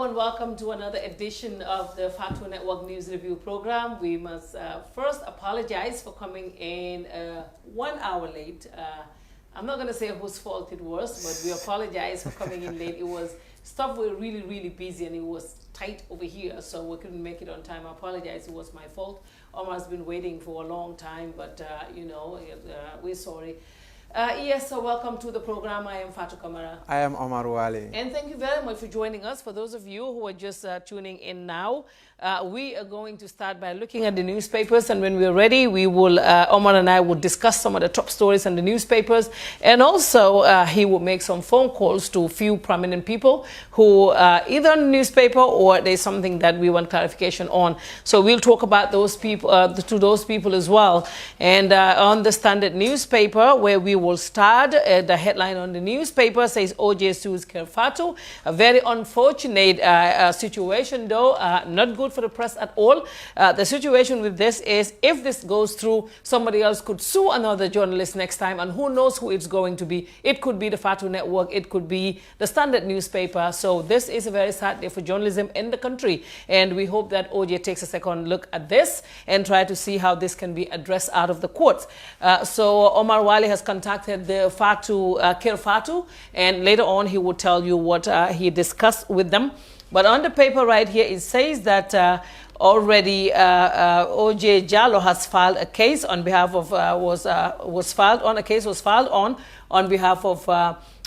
and welcome to another edition of the Fatu Network News Review program. We must first apologize for coming in 1 hour late. I'm not going to say whose fault it was, but we apologize for coming in late. It was stuff we were really busy and it was tight over here, so we couldn't make it on time. I apologize, it was my fault. Omar's been waiting for a long time, but we're sorry. Yes, so welcome to the program. I am Fatu Kamara. I am Omar Wali. And thank you very much for joining us. For those of you who are just tuning in now, we are going to start by looking at the newspapers, and when we're ready, we will, Omar and I will discuss some of the top stories in the newspapers, and also he will make some phone calls to a few prominent people who either on the newspaper or there's something that we want clarification on. So we'll talk about those people, to those people as well. And on the Standard newspaper, where we will start, the headline on the newspaper says OJ sues Kerfatu. A very unfortunate situation, though, not good for the press at all. The situation with this is, if this goes through, somebody else could sue another journalist next time, and who knows who it's going to be. It could be the Fatu Network, it could be the Standard newspaper. So this is a very sad day for journalism in the country, and we hope that OJ takes a second look at this and try to see how this can be addressed out of the courts. So Omar Wali has contacted the Fatu, Kerfatu, and later on he will tell you what he discussed with them. But on the paper right here, it says that already OJ Jallow has filed a case on behalf of was filed on behalf of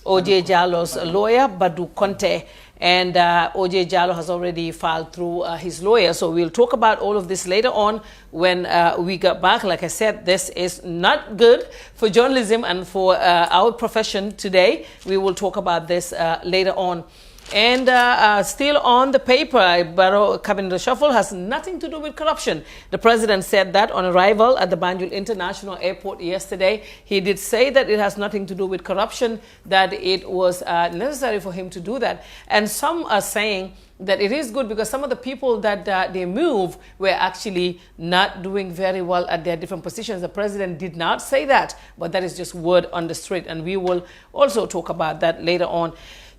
OJ Jallow's lawyer Badu Conte, and OJ Jallow has already filed through his lawyer. So we'll talk about all of this later on when we get back. Like I said, this is not good for journalism and for our profession today. We will talk about this later on. And still on the paper, Barrow cabinet reshuffle has nothing to do with corruption. The president said that on arrival at the Banjul International Airport yesterday. He did say that it has nothing to do with corruption, that it was necessary for him to do that. And some are saying that it is good because some of the people that they move were actually not doing very well at their different positions. The president did not say that, but that is just word on the street, and we will also talk about that later on.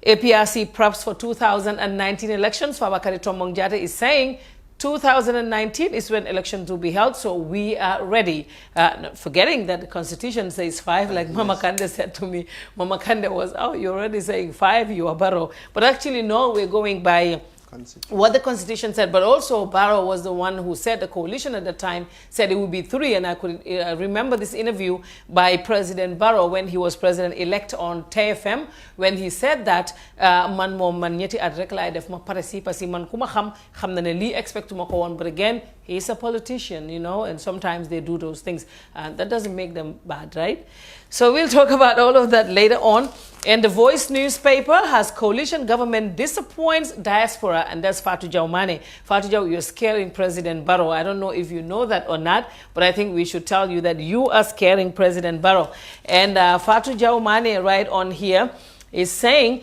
APRC preps for 2019 elections. Fabakari Tombong Jatta is saying 2019 is when elections will be held, so we are ready. Not forgetting that the Constitution says 5, like Mama Kande said to me. Mama Kande was, oh, you're already saying 5, you are Barrow. But actually, no, we're going by what the Constitution said. But also, Barrow was the one who said, the coalition at the time said it would be 3. And I could remember this interview by President Barrow when he was president-elect on TFM, when he said that man mo man ñetti at rek lay def ma participer si man kuma xam na ne li expect ma ko won. But again, he's a politician, you know, and sometimes they do those things. That doesn't make them bad, right? So we'll talk about all of that later on. And the Voice newspaper has coalition government disappoints diaspora, and that's Fatu Jaumane. Fatu Jau, you're scaring President Barrow. I don't know if you know that or not, but I think we should tell you that you are scaring President Barrow. And Fatu Jaumane right on here is saying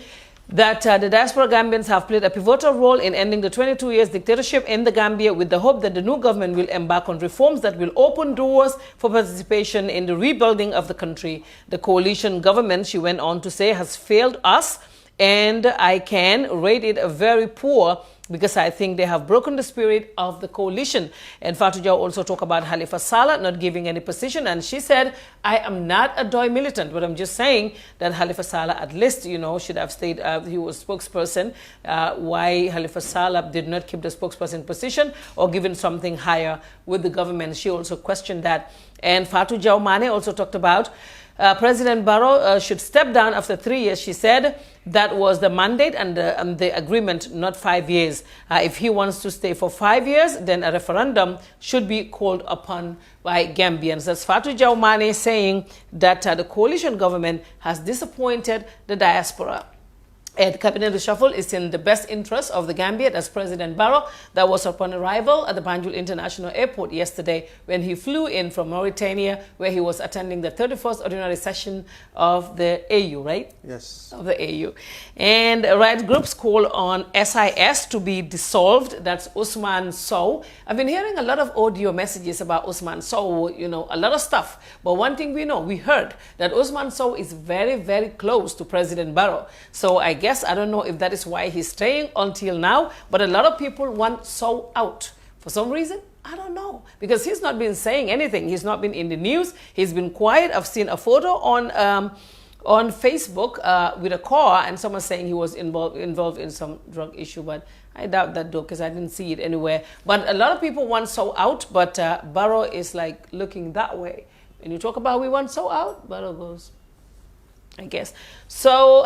that the diaspora Gambians have played a pivotal role in ending the 22 years dictatorship in the Gambia, with the hope that the new government will embark on reforms that will open doors for participation in the rebuilding of the country. The coalition government, she went on to say, has failed us, and I can rate it a very poor, because I think they have broken the spirit of the coalition. And Fatu Jau also talked about Halifa Saleh not giving any position, and she said, I am not a DOI militant, but I'm just saying that Halifa Saleh at least, you know, should have stayed, he was spokesperson. Why Halifa Saleh did not keep the spokesperson position or given something higher with the government, she also questioned that. And Fatu Jau Mane also talked about President Barrow should step down after 3 years. She said that was the mandate and the agreement, not 5 years. If he wants to stay for 5 years, then a referendum should be called upon by Gambians. That's Fatu Jaumane saying that the coalition government has disappointed the diaspora. And cabinet reshuffle is in the best interest of the Gambia. That's President Barrow. That was upon arrival at the Banjul International Airport yesterday when he flew in from Mauritania, where he was attending the 31st ordinary session of the AU, right? Yes. Of the AU. And right groups call on SIS to be dissolved. That's Usman Sow. I've been hearing a lot of audio messages about Usman Sow, you know, a lot of stuff. But one thing we know, we heard that Usman Sow is very, very close to President Barrow. So I guess guess, I don't know if that is why he's staying until now, but a lot of people want Sow out. For some reason, I don't know, because he's not been saying anything. He's not been in the news. He's been quiet. I've seen a photo on Facebook with a car, and someone saying he was involved in some drug issue, but I doubt that though, because I didn't see it anywhere. But a lot of people want Sow out, but Barrow is like looking that way. When you talk about we want Sow out, Barrow goes, I guess. So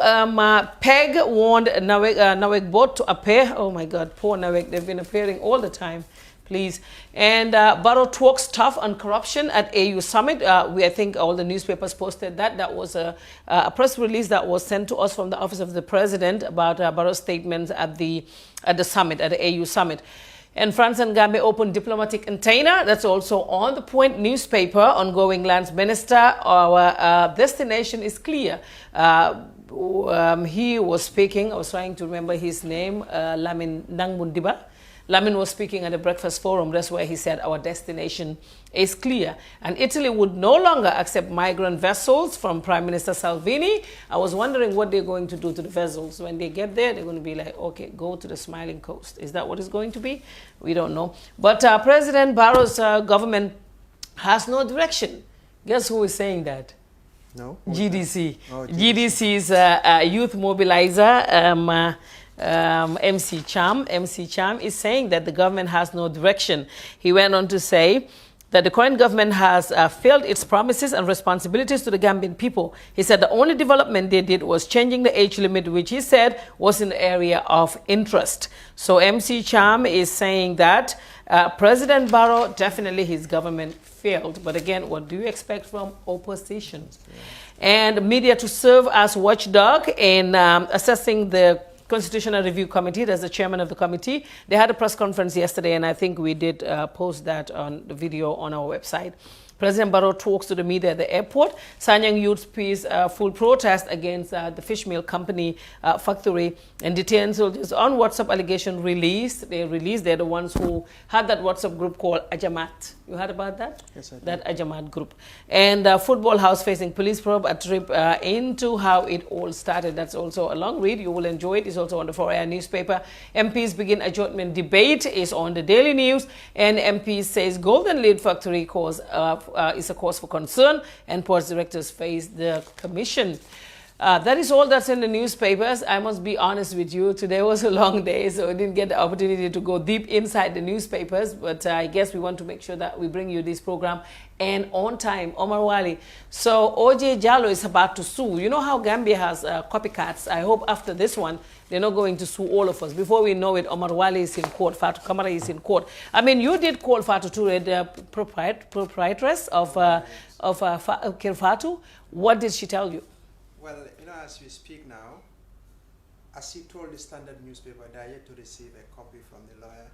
Peg warned Nawek both to appear. Oh my God, poor Nawek. They've been appearing all the time. Please. And Barrow talks tough on corruption at AU Summit. I think all the newspapers posted that. That was a press release that was sent to us from the Office of the President about Barrow's statements at the summit, at the AU Summit. And France and Gambia open diplomatic container. That's also on the Point newspaper. Ongoing lands minister. Our destination is clear. He was speaking. I was trying to remember his name. Lamin Nangmundiba. Lamin was speaking at a breakfast forum. That's where he said our destination is clear. And Italy would no longer accept migrant vessels from Prime Minister Salvini. I was wondering what they're going to do to the vessels. When they get there, they're going to be like, okay, go to the Smiling Coast. Is that what it's going to be? We don't know. But President Barrow's government has no direction. Guess who is saying that? No. GDC. Oh, GDC's youth mobilizer, MC Cham is saying that the government has no direction. He went on to say that the current government has failed its promises and responsibilities to the Gambian people. He said the only development they did was changing the age limit, which he said was in the area of interest. So MC Cham is saying that President Barrow, definitely his government failed. But again, what do you expect from opposition? And media to serve as watchdog in assessing the Constitutional Review Committee. That's the chairman of the committee. They had a press conference yesterday, and I think we did post that on the video on our website. President Barrow talks to the media at the airport. Sanyang Youth's peace full protest against the fish meal company factory and detained soldiers on WhatsApp allegation released. They're the ones who had that WhatsApp group called Ajamat. You heard about that? Yes, I did. That Ajamat group. And football house facing police probe, a trip into how it all started. That's also a long read. You will enjoy it. It's also on the 4-hour newspaper. MPs begin adjournment debate is on the Daily News. And MPs says Golden Lead Factory is a cause for concern, and ports directors face the commission. That is all that's in the newspapers. I must be honest with you. Today was a long day, so I didn't get the opportunity to go deep inside the newspapers. But I guess we want to make sure that we bring you this program and on time. Omar Wali. So OJ Jallow is about to sue. You know how Gambia has copycats. I hope after this one, they're not going to sue all of us. Before we know it, Omar Wali is in court. Fatou Kamara is in court. I mean, you did call Fatou Toure, the proprietress of Kirfatu. What did she tell you? Well, you know, as we speak now, as he told the Standard newspaper, they are yet to receive a copy from the lawyer,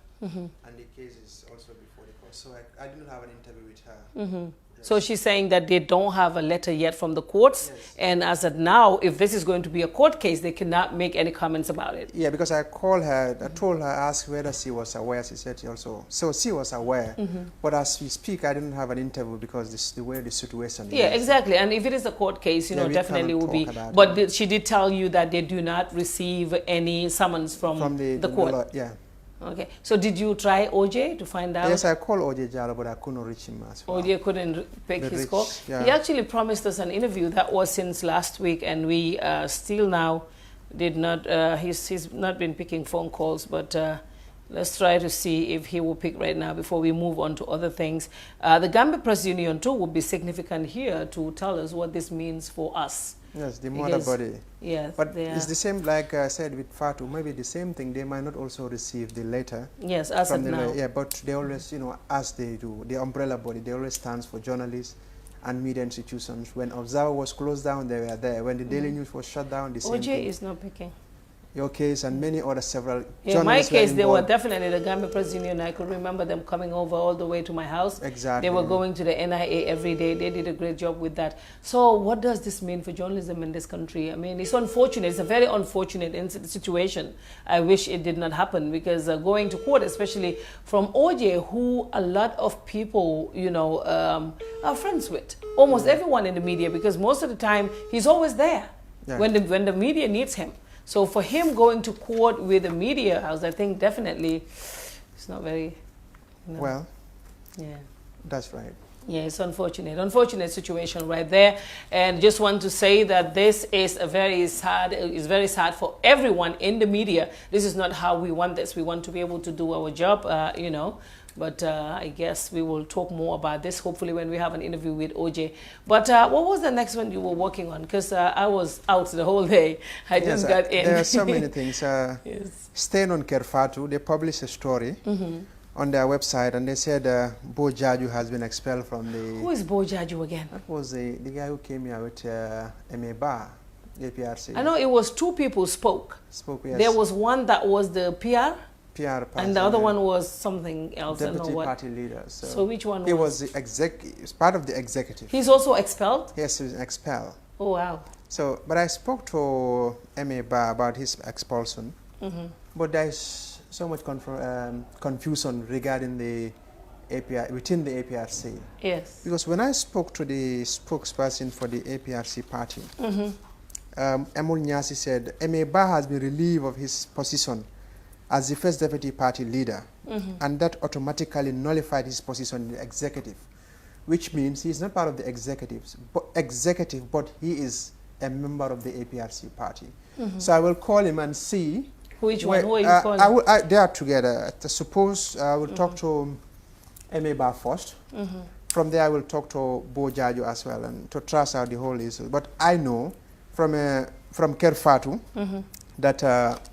and the case is also before the court. So I didn't have an interview with her. Yes. So she's saying that they don't have a letter yet from the courts, yes. And as of now, if this is going to be a court case, they cannot make any comments about it. Yeah, because I called her, I told her, asked whether she was aware. She said she also, so she was aware. But as we speak, I didn't have an interview because this the way the situation is. Yeah, exactly. And if it is a court case, you know, definitely will be. But she did tell you that they do not receive any summons from the court. Yeah. Okay. So did you try OJ to find out? Yes, I called OJ Jallow, but I couldn't reach him as well. OJ couldn't pick his call. Yeah. He actually promised us an interview. That was since last week, and we still now did not. He's not been picking phone calls, but let's try to see if he will pick right now before we move on to other things. The Gambia Press Union too will be significant here to tell us what this means for us. Yes, the mother body. Yes, but it's the same, like I said with Fatou, maybe the same thing. They might not also receive the letter. Yes, as of now. Yeah, but they always, you know, as they do, the umbrella body, they always stands for journalists and media institutions. When Observer was closed down, they were there. When the Daily News was shut down, the same thing. OJ is not picking. Your case and many other several in my case, they were definitely the Gambia Press Union. I could remember them coming over all the way to my house. Exactly. They were going to the NIA every day. They did a great job with that. So what does this mean for journalism in this country? I mean, it's unfortunate. It's a very unfortunate situation. I wish it did not happen because going to court, especially from OJ, who a lot of people, you know, are friends with. Almost everyone in the media, because most of the time he's always there when the media needs him. So for him going to court with the media house, I think definitely it's not very, Well, yeah. that's right. Yeah, it's unfortunate situation right there. And just want to say that this is very sad for everyone in the media. This is not how we want this. We want to be able to do our job, But I guess we will talk more about this, hopefully, when we have an interview with OJ. But what was the next one you were working on? Because I was out the whole day. I just got in. There are so many things. Yes. Staying on Kerfatu, they published a story on their website, and they said Bo Jaju has been expelled from the... Who is Bo Jaju again? That was the guy who came here with MA APRC. I know it was two people spoke. Yes. There was one that was the PR. PR party, and the other one was something else. Deputy I know what. party leader. So which one? He was the part of the executive. He's also expelled? Yes, he was expelled. Oh, wow. So, but I spoke to MA Ba about his expulsion. But there is so much confusion regarding the APR, within the APRC. Yes. Because when I spoke to the spokesperson for the APRC party, Emul Nyasi said MA Ba has been relieved of his position as the first deputy party leader, and that automatically nullified his position in the executive, which means he's not part of the executive, but he is a member of the APRC party. So I will call him and see. Which one? Who are you calling? They are together. Suppose I will talk to MA Ba first. From there, I will talk to Bo Jaju as well, and to trace out the whole issue. But I know from Kerfatu that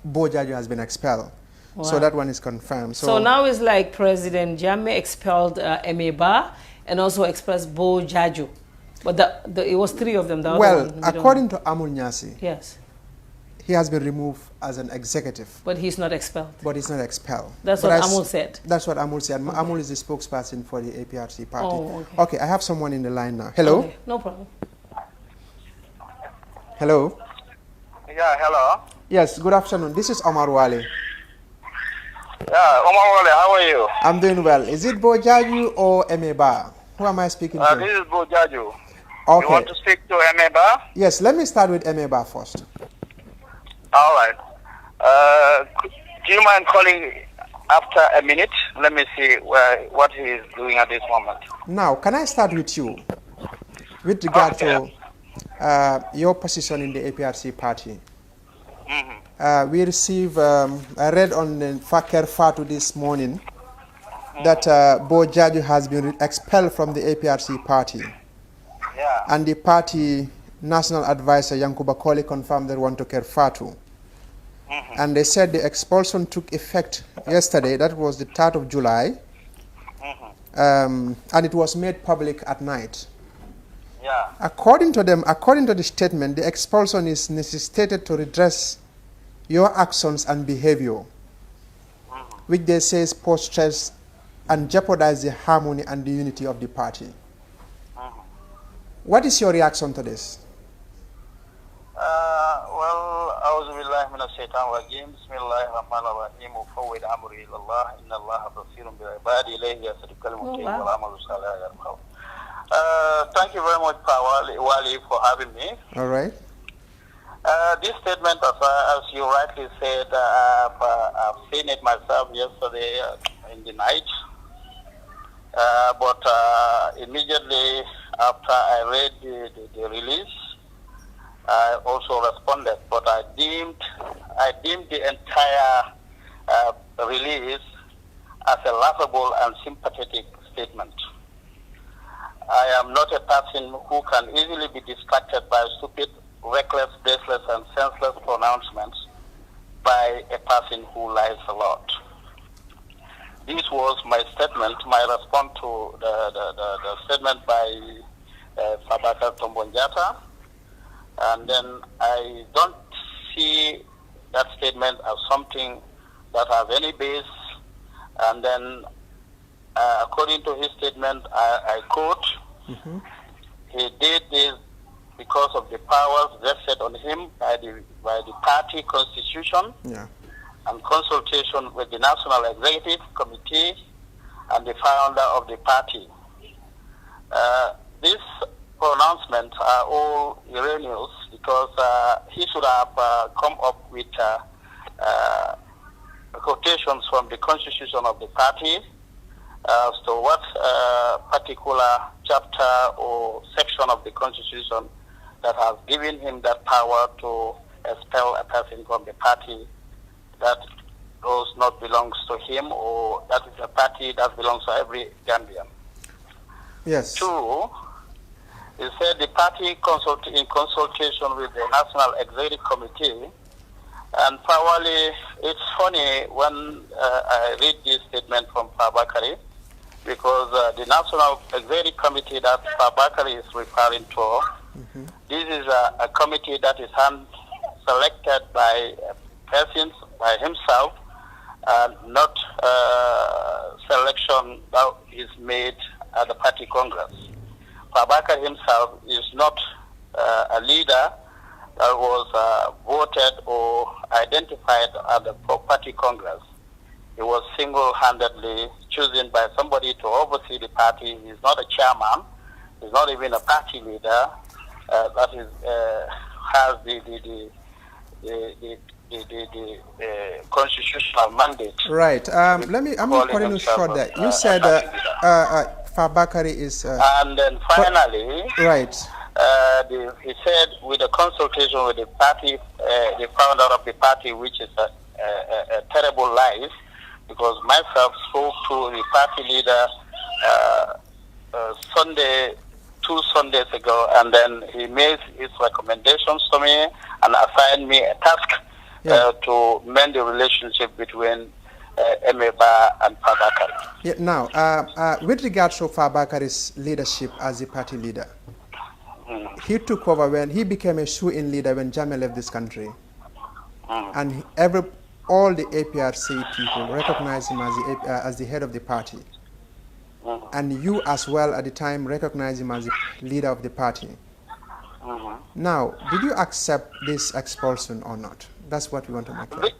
Bo Jaju has been expelled. Wow. So that one is confirmed. So now it's like President Jammeh expelled MA Ba and also expelled Bo Jaju. But it was three of them. Well, according to Amul Nyasi, yes, he has been removed as an executive. But he's not expelled. But he's not expelled. That's what Amul said. That's what Amul said. Okay. Amul is the spokesperson for the APRC party. Oh, okay. Okay, I have someone in the line now. Hello? Okay, no problem. Hello? Yeah, hello. Yes, good afternoon. This is Omar Wali. Yeah, Omar Wale, how are you? I'm doing well. Is it Bo Jaju or MA Ba? Who am I speaking to? This is Bo Jaju. Okay. You want to speak to Emeba? Yes, let me start with MA Ba first. All right. Do you mind calling after a minute? Let me see what he is doing at this moment. Now, can I start with you? With regard to your position in the APRC party. We received, I read on the Fakir Fatu this morning that Bo Jaju has been expelled from the APRC party. Yeah. And the party national advisor, Yankuba Koli, confirmed they want to Kerfatu. And they said the expulsion took effect yesterday, that was the 3rd of July, and it was made public at night. Yeah. According to them, according to the statement, the expulsion is necessitated to redress your actions and behavior, which they say pose stress and jeopardize the harmony and the unity of the party. What is your reaction to this? Well, أعوذ بالله من الشيطان الرجيم بسم الله الرحمن الرحيم وفوض أمري إلى الله إن الله بصير بعباده إليه يسر كلمته والعمل الصالح يرفعه. Thank you very much, Wali, for having me. All right. This statement, as you rightly said, I've seen it myself yesterday in the night. But immediately after I read the release, I also responded. But I deemed the entire release as a laughable and sympathetic statement. I am not a person who can easily be distracted by stupid, reckless, baseless, and senseless pronouncements by a person who lies a lot. This was my statement, my response to the statement by Fabaka Tombonjata. And then I don't see that statement as something that has any base. And then according to his statement, I quote, he did this because of the powers vested on him by the party constitution and consultation with the National Executive Committee and the founder of the party. This pronouncements are all erroneous because he should have come up with quotations from the constitution of the party as to what particular chapter or section of the constitution that has given him that power to expel a person from the party that does not belongs to him, or that is a party that belongs to every Gambian. Yes. Two, he said the party in consultation with the National Executive Committee, and probably it's funny when I read this statement from Fabakari, because the National Executive Committee that Fabakari is referring to, this is a committee that is hand-selected by persons, by himself, not selection that is made at the party congress. Fabakari himself is not a leader that was voted or identified at the party congress. He was single-handedly chosen by somebody to oversee the party. He's not a chairman. He's not even a party leader. That is has the constitutional mandate. Right. I'm calling you short there. You said Fabakari is. And then finally, right. He said with the consultation with the party, the founder of the party, which is a terrible lie, because myself spoke to the party leader two Sundays ago, and then he made his recommendations to me and assigned me a task to mend the relationship between Emeba and Fabakari. Yeah, now, with regards to Fabakari's leadership as a party leader, he took over when he became a shoe-in leader when Jammeh left this country, and all the APRC people recognized him as the head of the party. And you as well at the time recognized him as the leader of the party. Now, did you accept this expulsion or not? That's what we want to make clear.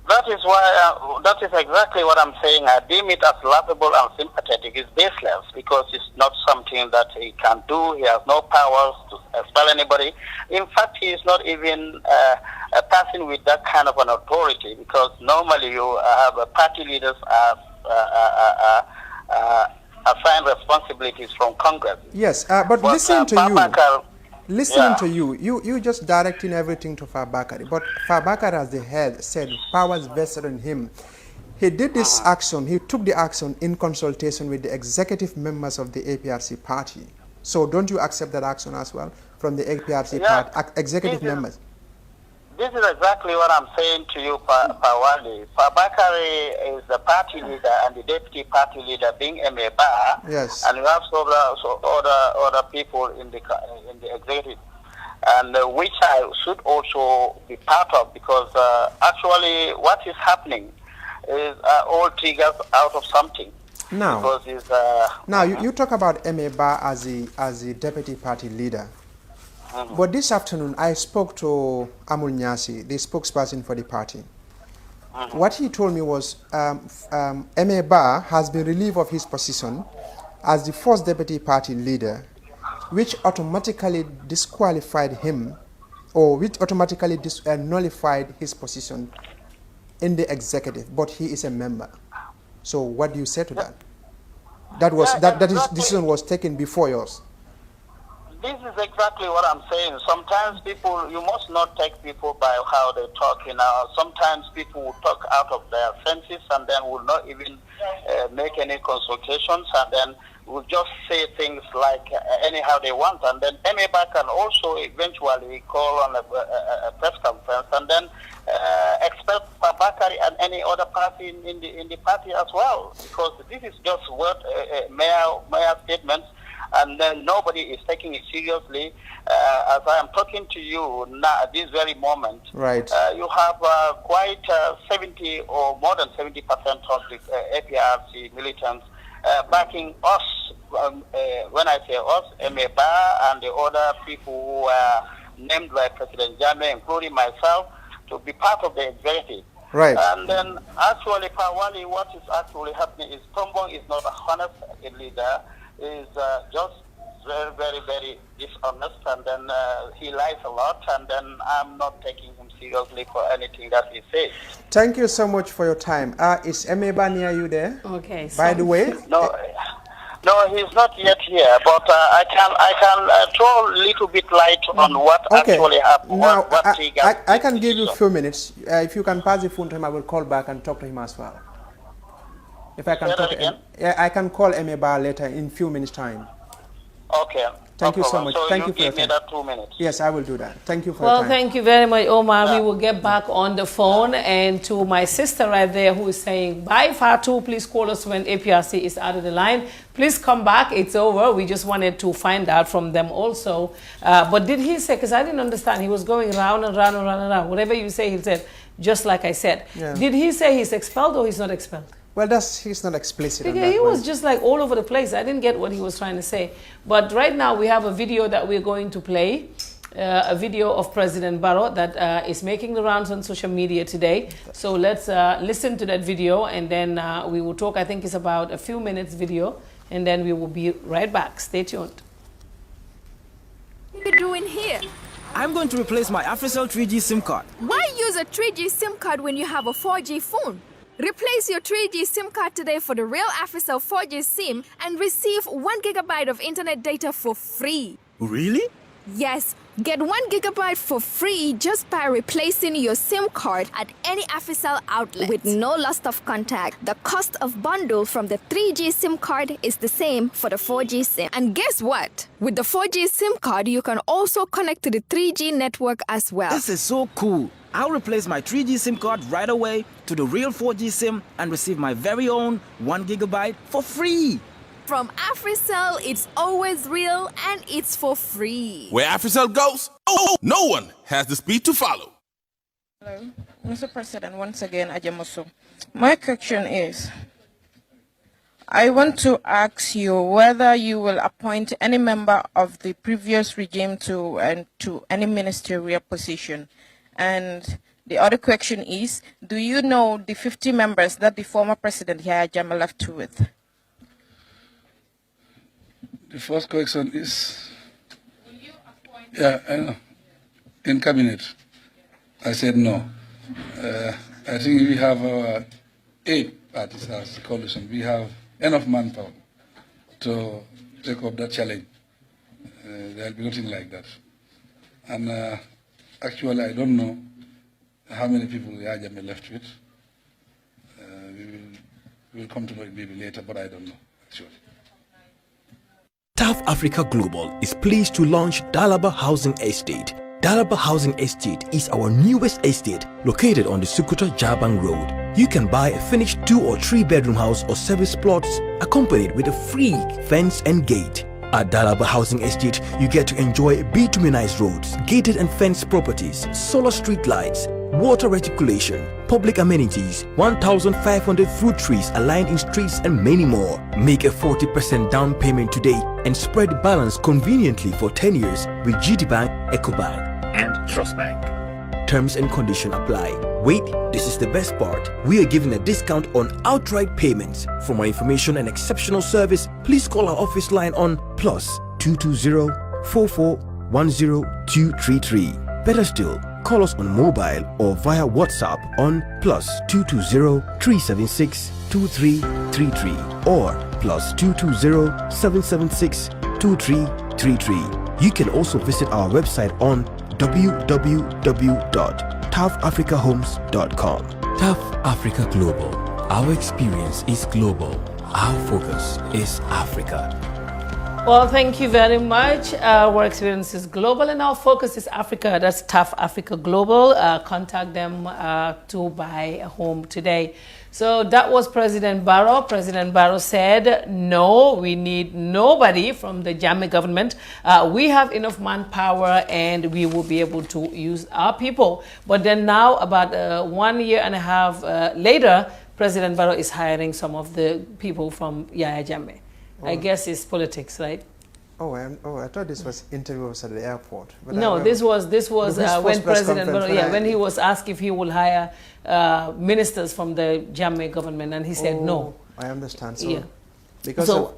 That is why, that is exactly what I'm saying. I deem it as laughable and sympathetic. It's baseless because it's not something that he can do. He has no powers to expel anybody. In fact, he is not even a person with that kind of an authority, because normally you have party leaders assign responsibilities from Congress. Yes, but listening to you, you just directing everything to Fabakari. But Fabakari as the head said powers vested in him. He did this action, he took the action in consultation with the executive members of the APRC party. So don't you accept that action as well from the APRC party, executive members? This is exactly what I'm saying to you, Pawali. Fabakari is the party leader and the deputy party leader being Emeba. Yes. And you have other people in the executive, and which I should also be part of, because actually what is happening is all triggers out of something. Now, because it's, you talk about Emeba as a deputy party leader. But this afternoon, I spoke to Amul Nyasi, the spokesperson for the party. What he told me was Emeba has been relieved of his position as the first deputy party leader, which automatically disqualified him, or which automatically nullified his position in the executive, but he is a member. So what do you say to that? That his decision was taken before yours. This is exactly what I'm saying. Sometimes people, you must not take people by how they talk. Sometimes people will talk out of their senses and then will not even make any consultations, and then will just say things like anyhow they want. And then Emeba can also eventually call on a press conference and then expel Fabakari and any other party in the party as well, because this is just mere statements. And then nobody is taking it seriously. As I am talking to you now at this very moment, right. You have quite 70 or more than 70% of the APRC militants backing us. When I say us, Emeba and the other people who are named by President Jammeh, including myself, to be part of the executive. Right. And then actually, Pawali, what is actually happening is Tombong is not a honest leader. Is just very, very, very dishonest, and then he lies a lot, and then I'm not taking him seriously for anything that he says. Thank you so much for your time. Is Emeba near you there? Okay. By the way? No, he's not yet here, but I can throw a little bit light on what actually happened. Now, What I can give you a few minutes. If you can pass the phone to him, I will call back and talk to him as well. If I can Say talk that to him. Yeah, I can call Emeba later in a few minutes' time. Okay. Thank you so problem. much. So Thank you you for your give me time. that 2 minutes. Yes, I will do that. Thank you for your time. Well, thank you very much, Omar. We will get back on the phone. And to my sister right there who is saying, bye, Fatu, please call us when APRC is out of the line. Please come back. It's over. We just wanted to find out from them also. But did he say, because I didn't understand, he was going round and round and round and round. Whatever you say, he said, just like I said. Yeah. Did he say he's expelled or he's not expelled? Well, he's not explicit on Because that he one. was just like all over the place. I didn't get what he was trying to say. But right now we have a video that we're going to play, a video of President Barrow that is making the rounds on social media today. So let's listen to that video, and then we will talk. I think it's about a few minutes video, and then we will be right back. Stay tuned. What are you doing here? I'm going to replace my AfriCell 3G SIM card. Why use a 3G SIM card when you have a 4G phone? Replace your 3G SIM card today for the real AfriCell 4G SIM and receive 1 GB of internet data for free. Really? Yes, get 1 GB for free just by replacing your SIM card at any AfriCell outlet. With no loss of contact, the cost of bundle from the 3G SIM card is the same for the 4G SIM. And guess what? With the 4G SIM card, you can also connect to the 3G network as well. This is so cool. I'll replace my 3G SIM card right away to the real 4G SIM and receive my very own 1 GB for free. From AfriCell, it's always real and it's for free. Where AfriCell goes, no one has the speed to follow. Hello, Mr. President, once again, Ajamoso. My question is, I want to ask you whether you will appoint any member of the previous regime to any ministerial position. And the other question is, do you know the 50 members that the former president Yahya Jammeh left with? The first question is, yeah, I know. In cabinet, I said no. I think we have 8 parties as a coalition. We have enough manpower to take up that challenge. There will be nothing like that. And actually, I don't know how many people Yahya Jammeh left with. We will come to know it maybe later, but I don't know, actually. TAF Africa Global is pleased to launch Dalaba Housing Estate. Dalaba Housing Estate is our newest estate located on the Sukuta Jabang Road. You can buy a finished 2 or 3 bedroom house or service plots accompanied with a free fence and gate. At Dalaba Housing Estate, you get to enjoy bituminized roads, gated and fenced properties, solar street lights, water reticulation, public amenities, 1,500 fruit trees aligned in streets, and many more. Make a 40% down payment today and spread the balance conveniently for 10 years with GTBank, EcoBank, and Trust Bank. Terms and conditions apply. Wait, this is the best part. We are giving a discount on outright payments. For more information and exceptional service, please call our office line on +220 4410 233. Better still, call us on mobile or via WhatsApp on +220 376 2333 or +220 776 2333. You can also visit our website on www.tafafricahomes.com. TAF Africa Global. Our experience is global. Our focus is Africa. Well, thank you very much. Our experience is global and our focus is Africa. That's TAF Africa Global. Contact them to buy a home today. So that was President Barrow. President Barrow said, no, we need nobody from the Jammeh government. We have enough manpower and we will be able to use our people. But then now, about 1.5 years later, President Barrow is hiring some of the people from Yahya Jammeh. I guess it's politics, right? I thought this was interviews at the airport. But no, this was when President Barrow, when he was asked if he would hire ministers from the Jammeh government, and he said no. I understand. So, yeah. Because So-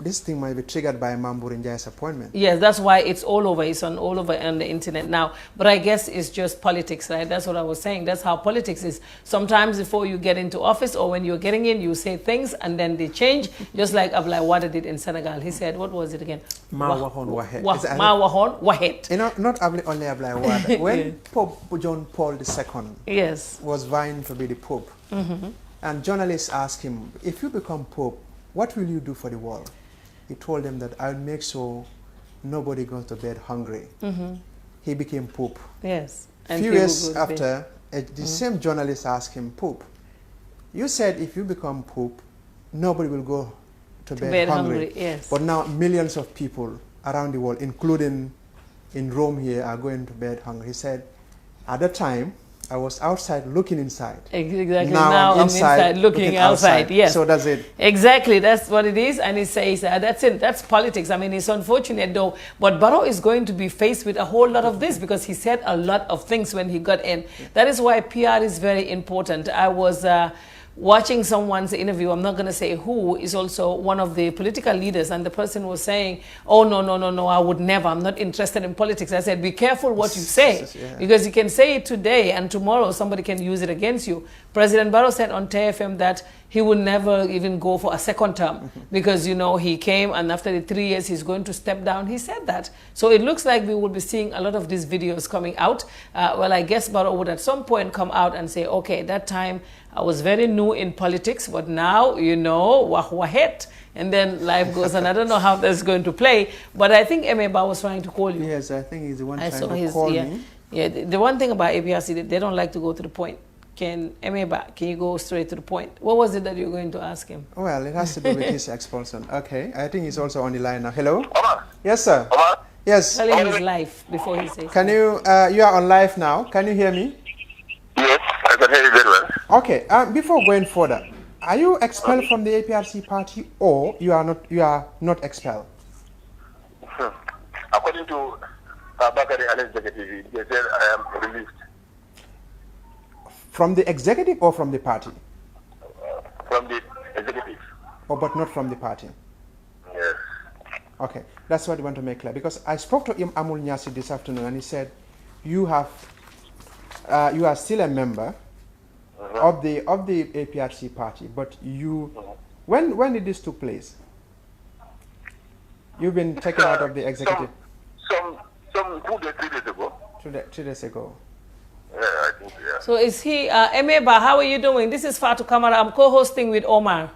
this thing might be triggered by Mamburinja's appointment. Yes, that's why it's all over. It's all over on the internet now. But I guess it's just politics, right? That's what I was saying. That's how politics is. Sometimes before you get into office or when you're getting in, you say things and then they change. Just like Abdoulaye Wade did in Senegal. He said, what was it again? Ma Wahon Wahed. Ma Wahon Wahed. You know, not only Abdoulaye Wade. When Pope John Paul II Yes. was vying to be the Pope, and journalists asked him, if you become Pope, what will you do for the world? He told them that I'll make sure nobody goes to bed hungry. He became Pope. Yes. A few years after, the same journalist asked him, Pope, you said if you become Pope, nobody will go to bed hungry. Yes. But now millions of people around the world, including in Rome here, are going to bed hungry. He said, at that time, I was outside looking inside. Exactly. Now I'm inside looking outside. Yes. So that's it. Exactly. That's what it is. And he says, that's it. That's politics. I mean, it's unfortunate though. But Barrow is going to be faced with a whole lot of this because he said a lot of things when he got in. That is why PR is very important. I was watching someone's interview, I'm not going to say who, is also one of the political leaders, and the person was saying, oh, no, I would never, I'm not interested in politics. I said, be careful what you say, because you can say it today and tomorrow somebody can use it against you. President Barrow said on TFM that he would never even go for a second term because, you know, he came and after the 3 years he's going to step down. He said that. So it looks like we will be seeing a lot of these videos coming out. Well, I guess Barrow would at some point come out and say, okay, that time I was very new in politics, but now, you know, wahet. And then life goes on. I don't know how that's going to play, but I think Emeba was trying to call you. Yes, I think he's the one trying to call me. Yeah, the one thing about APRC, they don't like to go to the point. Can you go straight to the point? What was it that you were going to ask him? Well, it has to do with his expulsion. Okay, I think he's also on the line now. Hello? Omar. Yes, sir. Omar. Yes. Tell him his life before he says. Can you, you are on live now. Can you hear me? Yes, I can hear you very well. Okay, before going further, are you expelled from the APRC party or you are not expelled? According to Bakari and executive, they said I am released. From the executive or from the party? From the executive. Oh, but not from the party? Yes. Okay, that's what I want to make clear. Because I spoke to him, Amul Nyasi, this afternoon, and he said, you are still a member of the APRC party, but you, when did this took place? You've been taken out of the executive? Some 2 days, 3 days ago. 2 days ago. Yeah, I think, yeah. So is he, Emeba, how are you doing? This is Fatou Kamara. I'm co-hosting with Omar.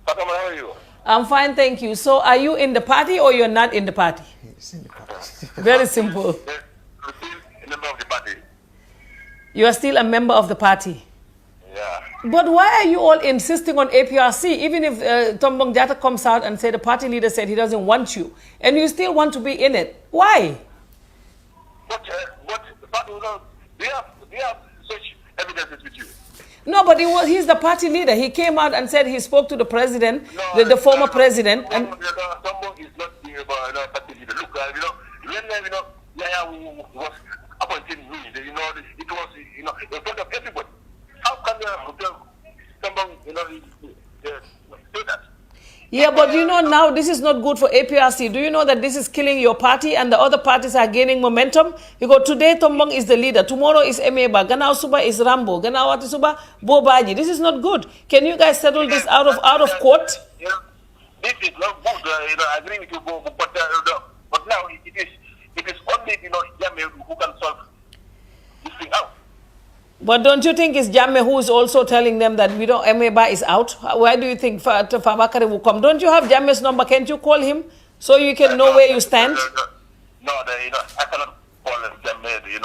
Fatou, how are you? I'm fine, thank you. So are you in the party or you're not in the party? He's in the party. Very simple. You're still a member of the party. You are still a member of the party. Yeah. But why are you all insisting on APRC? Even if Tombong Jatta comes out and say the party leader said he doesn't want you, and you still want to be in it. Why? But we have such evidences with you. No, but he's the party leader. He came out and said he spoke to the president, the former president. And Tombong is not the party leader. Look, when Yaya was appointing me, it was in front of everybody. How can Tombong say that? Yeah, but you know now this is not good for APRC. Do you know that this is killing your party and the other parties are gaining momentum? Because today Tombong is the leader, tomorrow is Emeba, Ganao Suba is Rambo, Ganao Wati Suba, Bobaji. This is not good. Can you guys settle this out of court? This is not good. I agree with you, but now it is only Jammeh who can solve this thing out. But don't you think it's Jammeh who is also telling them that Emeba is out? Why do you think Fabakary will come? Don't you have Jammeh's number? Can't you call him so you can know where you stand? No, I cannot call Jammeh, the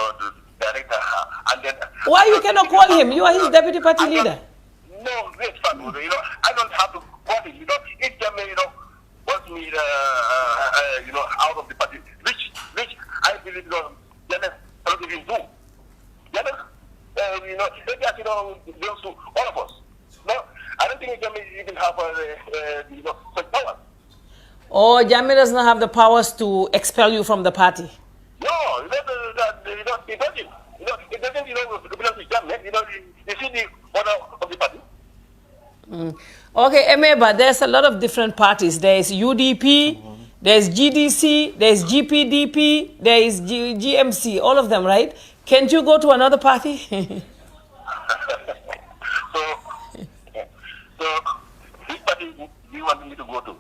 director. And then, why you cannot call him? You are his deputy party leader. No, wait, I don't have to call him. If Jammeh, wants me, out of the party, which I believe, Jammeh cannot even do. Jammeh, belongs to all of us. No, I don't think Jammeh even have such power. Oh, Jammeh does not have the powers to expel you from the party. No, it doesn't. It doesn't belong to Jammeh. You see the order of the party. Okay, Emeba, there's a lot of different parties. There's UDP, there's GDC, there's GPDP, there is GMC, all of them, right? Can't you go to another party? So, which party do you want me to go to?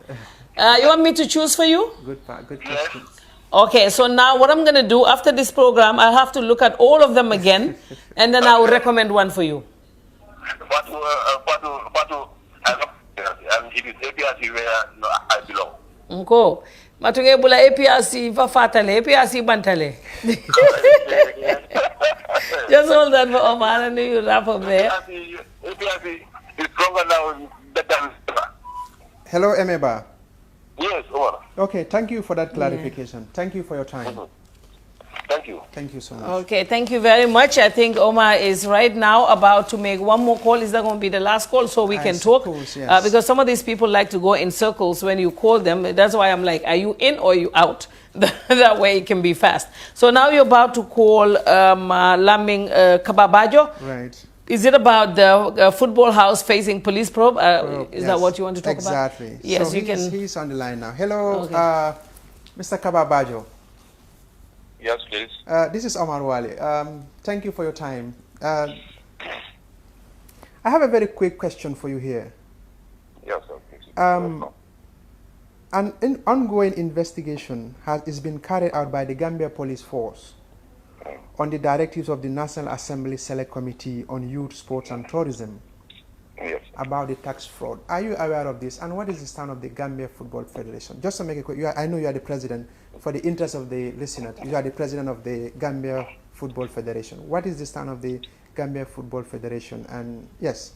You want me to choose for you? Good question. Okay, so now what I'm going to do after this program, I'll have to look at all of them again, and then I will recommend one for you. But it is APRC where I belong. Nko, matunge bula APRC fatale, APRC bantale. Just hold that for Omar and you wrap up there. APRC is stronger now than ever. Hello, Emeba. Yes, Omar. Okay, thank you for that clarification. Thank you for your time. Thank you. Thank you so much. Okay, thank you very much. I think Omar is right now about to make one more call. Is that going to be the last call so we can talk? Yes. Because some of these people like to go in circles when you call them. That's why I'm like, are you in or are you out? That way it can be fast. So now you're about to call Laming Kababajo. Right. Is it about the football house facing police probe? Is that what you want to talk about? Exactly. Yes, so you can. He's on the line now. Hello, Okay. Mr. Kababajo. Yes, please. This is Omar Wali. Thank you for your time. I have a very quick question for you here. Yes, sir. An ongoing investigation is been carried out by the Gambia Police Force on the directives of the National Assembly Select Committee on Youth, Sports and Tourism about the tax fraud. Are you aware of this? And what is the stand of the Gambia Football Federation? Just to make it quick, I know you are the president. For the interest of the listener, you are the president of the Gambia Football Federation. What is the stand of the Gambia Football Federation? And yes.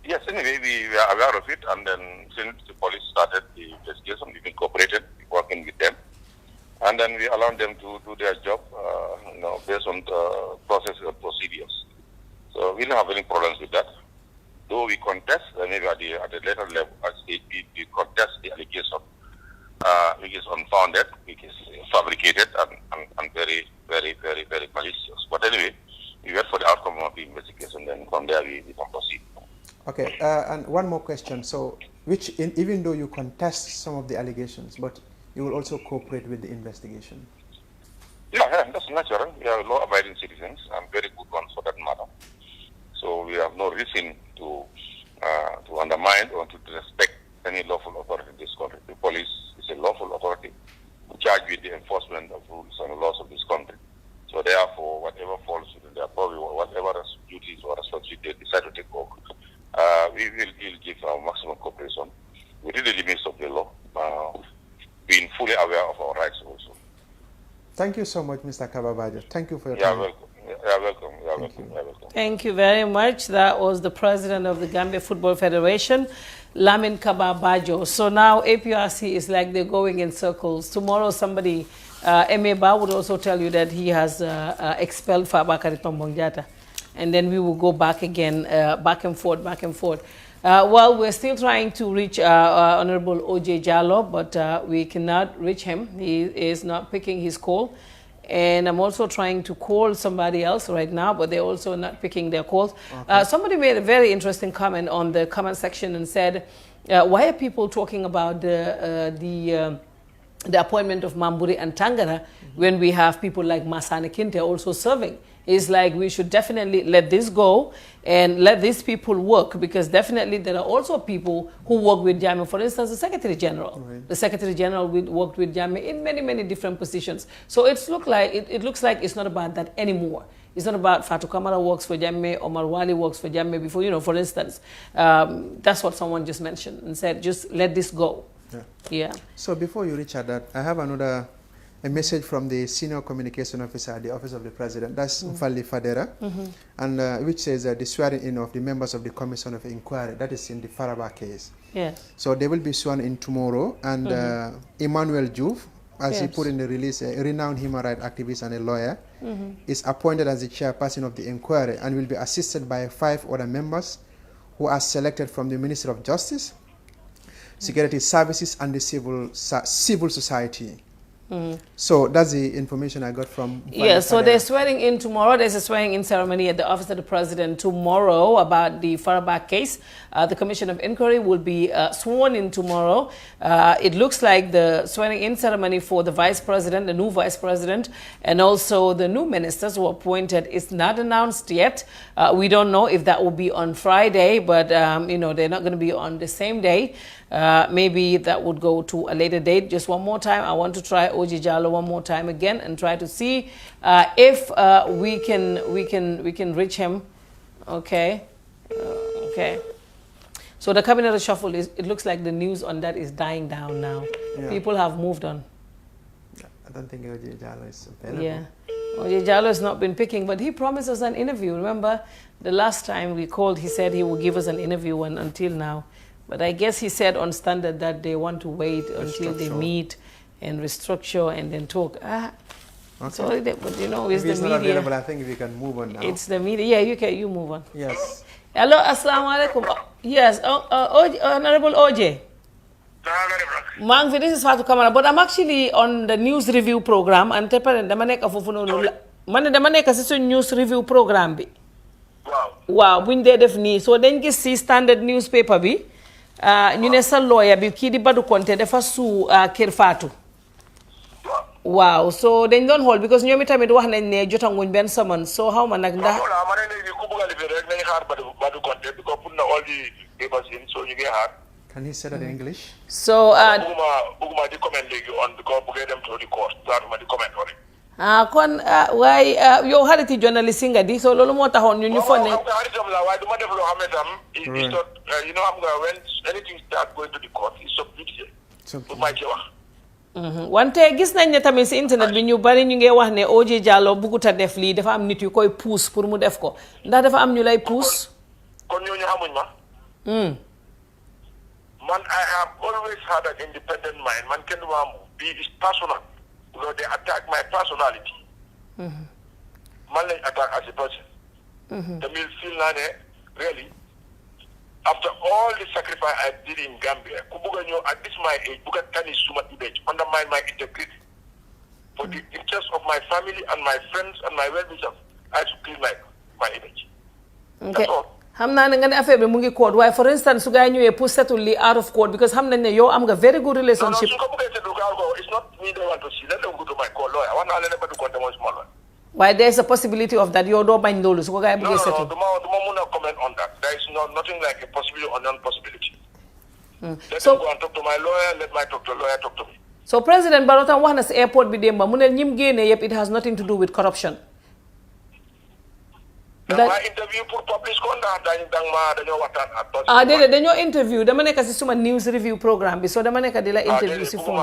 Yes, anyway, we are aware of it, and then since the police started the investigation, we've incorporated, working with them, and then we allowed them to do their job, based on the process and procedures. So we don't have any problems with that. Though we contest, maybe at the later level, we contest the allegation, which is unfounded, which is fabricated, and very, very, very, very malicious. But anyway, we wait for the outcome of the investigation, then from there we can proceed. Okay, and one more question. So, even though you contest some of the allegations, but you will also cooperate with the investigation? Yeah, that's natural. We are law-abiding citizens, and very good ones for that matter. So we have no reason to undermine or to disrespect any lawful authority in this country. The police is a lawful authority charged with the enforcement of rules and laws of this country. So therefore, whatever falls within their purview or whatever duties or responsibility they decide to take over, we will give our maximum cooperation within the limits of the law, being fully aware of our rights also. Thank you so much, Mr. Kababajo. Thank you for your time. Welcome. You're welcome. You're welcome. Thank you very much. That was the president of the Gambia Football Federation, Lamin Kababajo. So now APRC is like they're going in circles. Tomorrow somebody, Emeba would also tell you that he has expelled Fabakary Tombongjata. And then we will go back again, back and forth, back and forth. Well, we're still trying to reach Honorable O.J. Jallo, but we cannot reach him. He is not picking his call. And I'm also trying to call somebody else right now, but they're also not picking their calls. Okay. Somebody made a very interesting comment on the comment section and said, why are people talking about the appointment of Mamburi and Tangara when we have people like Masane Kinte also serving? It's like we should definitely let this go and let these people work, because definitely there are also people who work with Jammeh. For instance, the Secretary General. Right. The Secretary General worked with Jammeh in many, many different positions. So it looks like it's not about that anymore. It's not about Fatou Kamara works for Jammeh, Omar Wali works for Jammeh before, for instance. That's what someone just mentioned and said, just let this go. Yeah. So before you reach at that, I have a message from the Senior Communication Officer at the Office of the President, that's Fali Fadera, and which says the swearing in of the members of the Commission of Inquiry, that is in the Faraba case. Yes. So they will be sworn in tomorrow, and Emmanuel Juve, as he put in the release, a renowned human rights activist and a lawyer, is appointed as the chairperson of the inquiry and will be assisted by 5 other members who are selected from the Ministry of Justice, Security Services, and the civil society. So that's the information I got from. Yes, so they're swearing in tomorrow. There's a swearing in ceremony at the office of the president tomorrow about the Farabak case. The Commission of Inquiry will be sworn in tomorrow. It looks like the swearing in ceremony for the vice president, the new vice president, and also the new ministers who are appointed is not announced yet. We don't know if that will be on Friday, but you know, they're not going to be on the same day. Maybe that would go to a later date. Just one more time, I want to try Oji Jallow one more time again and try to see if we can reach him. Okay, okay. So the cabinet reshuffle is. It looks like the news on that is dying down now. Yeah. People have moved on. I don't think Oji Jallow is available. Yeah, Oji Jallow has not been picking, but he promised us an interview. Remember, the last time we called, he said he will give us an interview, and until now. But I guess he said on Standard that they want to wait until they meet and restructure and then talk. Okay. So, but you know, it's the media. Not available, I think we can move on now. It's the media. Yeah, you move on. Yes. Hello, assalamu alaikum. Yes, Honorable OJ. Mang, this is Fatu Kamara, but I'm actually on the news review program and the news review program. Wow, when they def so then you see Standard newspaper bi. Ñu ne sa lawyer bi kii di Badou Konte dafa suu Kër Fatou. Waaw so dañ doon xool because ñoom itamit wax nañ ne jotanguñ benn summon so xaw ma nag ndax. Can he say that in English? So kon waaye yow xariti journalist nga di so loolu moo taxoon ñu fo ne. You know, when anything starts going to the court, it's subjudicial. Wante gis nañ ne tamit si internet bi ñu bari ñu ngi wax ne OJ Jallow buguta def lii dafa am nit yu koy pousse pour mu def ko ndax dafa am ñu lay pousse. Kon ñooñu xamuñ ma. Man, I have always had an independent mind. Man, can be is personal because they attack my personality. Man, they attack as a person. The mill feel really. After all the sacrifice I did in Gambia, at this my age, undermine my integrity. For the interest of my family and my friends and my well-wishers, I should clean my image. Okay. That's all. I'm not going to affair mungi court. Why, for instance, you guys you put settle out of court because I'm a very good relationship. No, it's not me they want to see. Let them go to my court lawyer. I want to let them go to one small one. Why there's a possibility of that you don't mind those. No, the moment I comment on that. There is nothing like a possibility or non-possibility. Let them go and talk to my lawyer. Let my lawyer talk to me. So President Barotan Wahanas airport bidemba munel nyimgene yep it has nothing to do with corruption. My interview for publish conduct dañoo interview dama nekk ci suma news review programme bi so dama nekk di la interview ci phone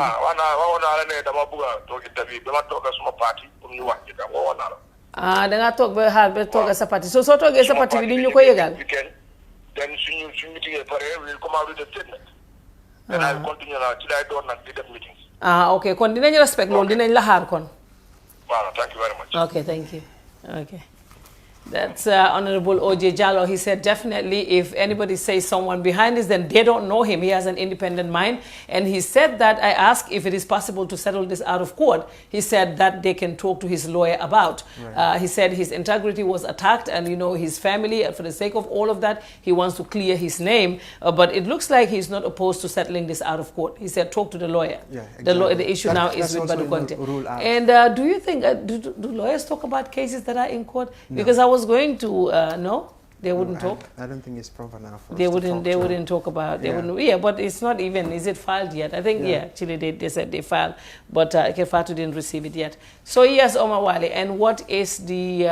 dama bëgg toog interview dama toog suma parti pour ñu wax ci dama wona la da nga toog ba xaar ba toog sa parti so toogee sa parti bi di ñu ko yëgal then suñu meeting pare we'll come out with a statement then I'll continue now till I don't like the meetings okay kon dinañ respect loolu dinañ la xaar kon thank you very much okay thank you okay. That's Honorable OJ Jallow. He said definitely if anybody says someone behind this, then they don't know him. He has an independent mind. And he said that I asked if it is possible to settle this out of court. He said that they can talk to his lawyer about. Right. He said his integrity was attacked and, you know, his family, for the sake of all of that, he wants to clear his name. But it looks like he's not opposed to settling this out of court. He said talk to the lawyer. Yeah, exactly. The issue now is with Badou Konte. And do you think, do lawyers talk about cases that are in court? No. Because I was going to no, they wouldn't talk. I don't think it's proper now for they wouldn't. They wouldn't talk about. They wouldn't. Yeah, but it's not even. Is it filed yet? I think actually they said they filed, but Kefatu didn't receive it yet. So yes, Omar Wale. And what is the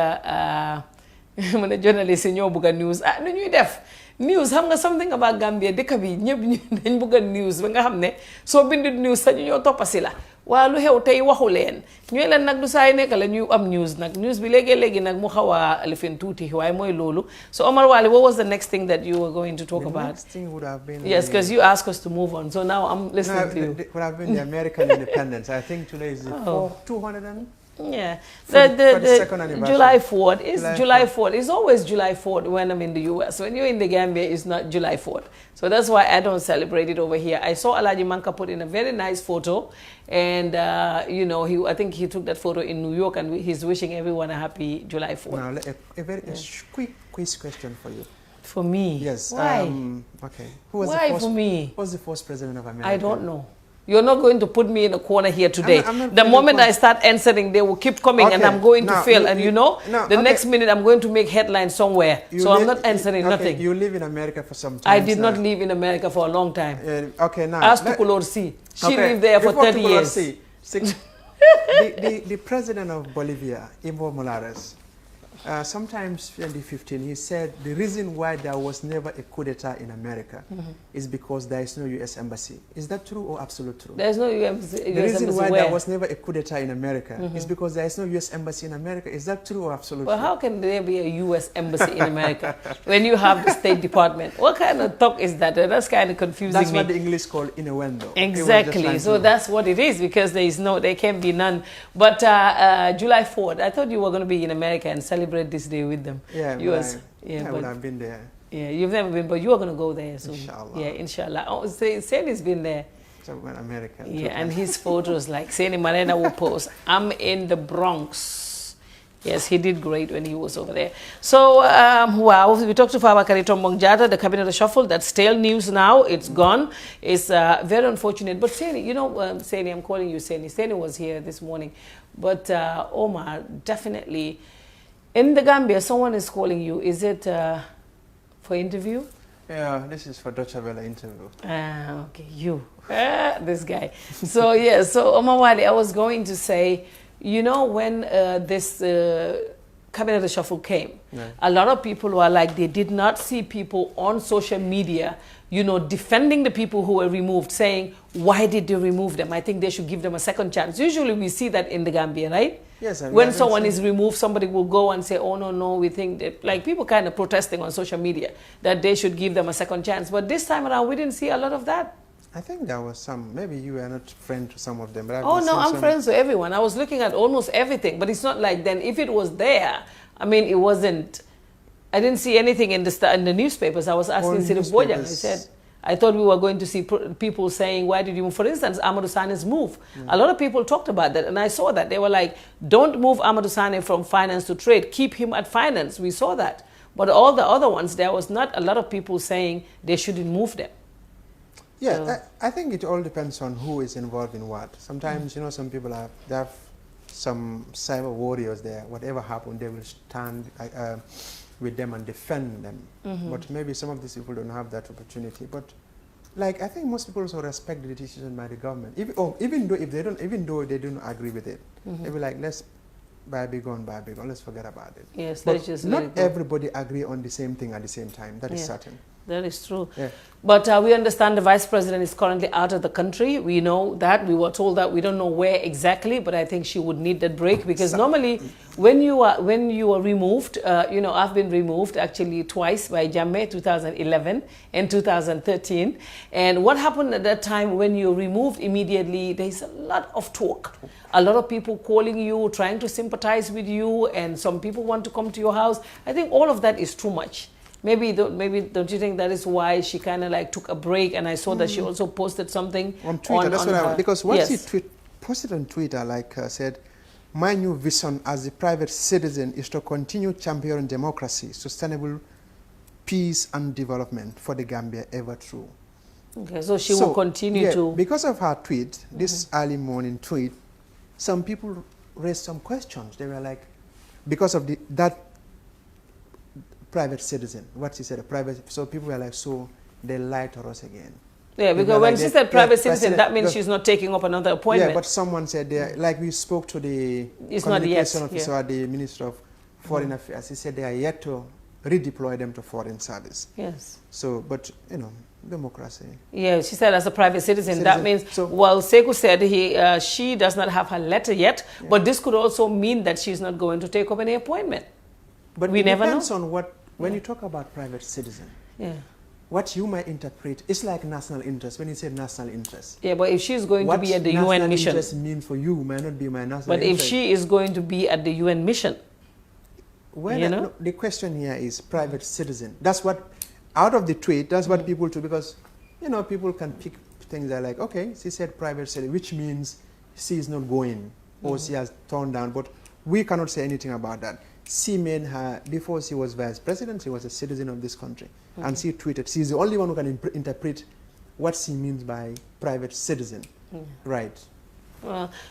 journalist in your buga news? No, you def. News xam nga something about Gambia dëkk bi ñëpp dañ bëgg news ba nga xam ne soo bindut news sax ñoo toppasi la waa lu xew tey waxu leen ñooy leen nag du saay nekk la ñu am news nag news bi léegi nag mu xaw a lifin tuuti waaye mooy loolu. So Omar Wale, what was the next thing that you were going to talk about? The next thing would have been yes, because you asked us to move on, so now I'm listening to you. It would have been the American independence. I think today is the 200 Yeah, for the second anniversary. July 4th is July 4th. It's always July 4th when I'm in the US. When you're in the Gambia, it's not July 4th. So that's why I don't celebrate it over here. I saw Alaji Manka put in a very nice photo, and you know, I think he took that photo in New York, and he's wishing everyone a happy July 4th. Now, a very quick quiz question for you. For me? Yes. Why? Okay. Who was Why the first, for me? Who was the first president of America? I don't know. You're not going to put me in a corner here today. I'm not the moment putting- I start answering, they will keep coming, and I'm going to Now, fail. And you know, the okay. next minute I'm going to make headlines somewhere. So I'm not answering nothing. You live in America for some time. I did not live in America for a long time. Okay, now. Ask Tukulor C. She lived there for before 30 Tukulor years. C, the president of Bolivia, Evo Morales, sometimes 2015, he said the reason why there was never a coup d'etat in America is because there is no U.S. embassy. Is that true or absolute true? There's no US embassy. The reason why where? there was never a coup d'etat in America is because there is no U.S. embassy in America. Is that true or absolute Well, true? how can there be a U.S. embassy in America when you have the State Department? What kind of talk is that? That's kind of confusing That's me. what the English call innuendo. Exactly. So that's what it is, because there can be none. But July 4th, I thought you were going to be in America and celebrate this day with them. Yeah, I would have been there. Yeah, you've never been, but you are going to go there soon. Inshallah. Yeah, inshallah. Oh, Seni's been there. So when America. Yeah, and his photos, like Seni Marena will post, I'm in the Bronx. Yes, he did great when he was over there. So, wow, we talked to Fabakary Tombong Jatta, the cabinet reshuffle. That's stale news now. It's gone. It's very unfortunate. But Seni, you know, Seni, I'm calling you Seni. Seni was here this morning. But Omar, definitely, in the Gambia, someone is calling you. Is it for interview? Yeah, this is for Deutsche Welle interview. Okay, you. This guy. So, yeah, so Omar Wali, I was going to say, you know, when this cabinet reshuffle came, a lot of people were like, they did not see people on social media, you know, defending the people who were removed, saying, why did they remove them? I think they should give them a second chance. Usually we see that in the Gambia, right? Yes. When someone is removed, somebody will go and say, oh, no, we think that, like people kind of protesting on social media, that they should give them a second chance. But this time around, we didn't see a lot of that. I think there was some, maybe you were not friend to some of them. But I'm friends with everyone. I was looking at almost everything, but it's not like then if it was there, I mean, it wasn't, I didn't see anything in the newspapers. I was asking Sirif Bojang, I said, I thought we were going to see people saying, why did you move? For instance, Amadou Sane's move. A lot of people talked about that, and I saw that. They were like, don't move Amadou Sane from finance to trade. Keep him at finance. We saw that. But all the other ones, there was not a lot of people saying they shouldn't move them. Yeah, so, I think it all depends on who is involved in what. Sometimes, you know, some people they have some cyber warriors there. Whatever happened, they will stand with them and defend them. But maybe some of these people don't have that opportunity. But like, I think most people also respect the decision by the government. Even though they don't agree with it, they be like, let's be gone, let's forget about it. Yes, but that's just not everybody agree on the same thing at the same time. That is certain. That is true. Yeah. But we understand the vice president is currently out of the country. We know that. We were told that. We don't know where exactly, but I think she would need that break, because normally when you are removed, you know, I've been removed actually twice by Jammeh, 2011 and 2013. And what happened at that time when you're removed immediately, there's a lot of talk. A lot of people calling you, trying to sympathize with you, and some people want to come to your house. I think all of that is too much. Maybe don't you think that is why she kind of like took a break? And I saw that she also posted something on Twitter. Because once she posted on Twitter, like said, my new vision as a private citizen is to continue championing democracy, sustainable peace and development for the Gambia ever true. Okay, so she will continue to. Because of her tweet, this early morning tweet, some people raised some questions. They were like, because of that private citizen, what she said, a private, so people were like, so they lied to us again. Yeah, because when she said private citizen, that means she's not taking up another appointment. Yeah, but someone said, like we spoke to the communication officer at the Minister of Foreign Affairs, he said they are yet to redeploy them to foreign service. Yes. So, but, you know, democracy. Yeah, she said as a private citizen. That means, well, Sekou said she does not have her letter yet, but this could also mean that she's not going to take up any appointment. But we it never depends know. On what, when you talk about private citizen, what you might interpret is like national interest when you say national interest. Yeah, but if she's going to be at the UN mission. What national interest mean for you might not be my national interest. But if she is going to be at the UN mission, well, you know? The question here is private citizen. That's what, out of the tweet, that's what people do, because, you know, people can pick things that are like, okay, she said private citizen, which means she is not going, or she has turned down, but we cannot say anything about that. She made her, before she was vice president, she was a citizen of this country. And she tweeted, she's the only one who can interpret what she means by private citizen. Right.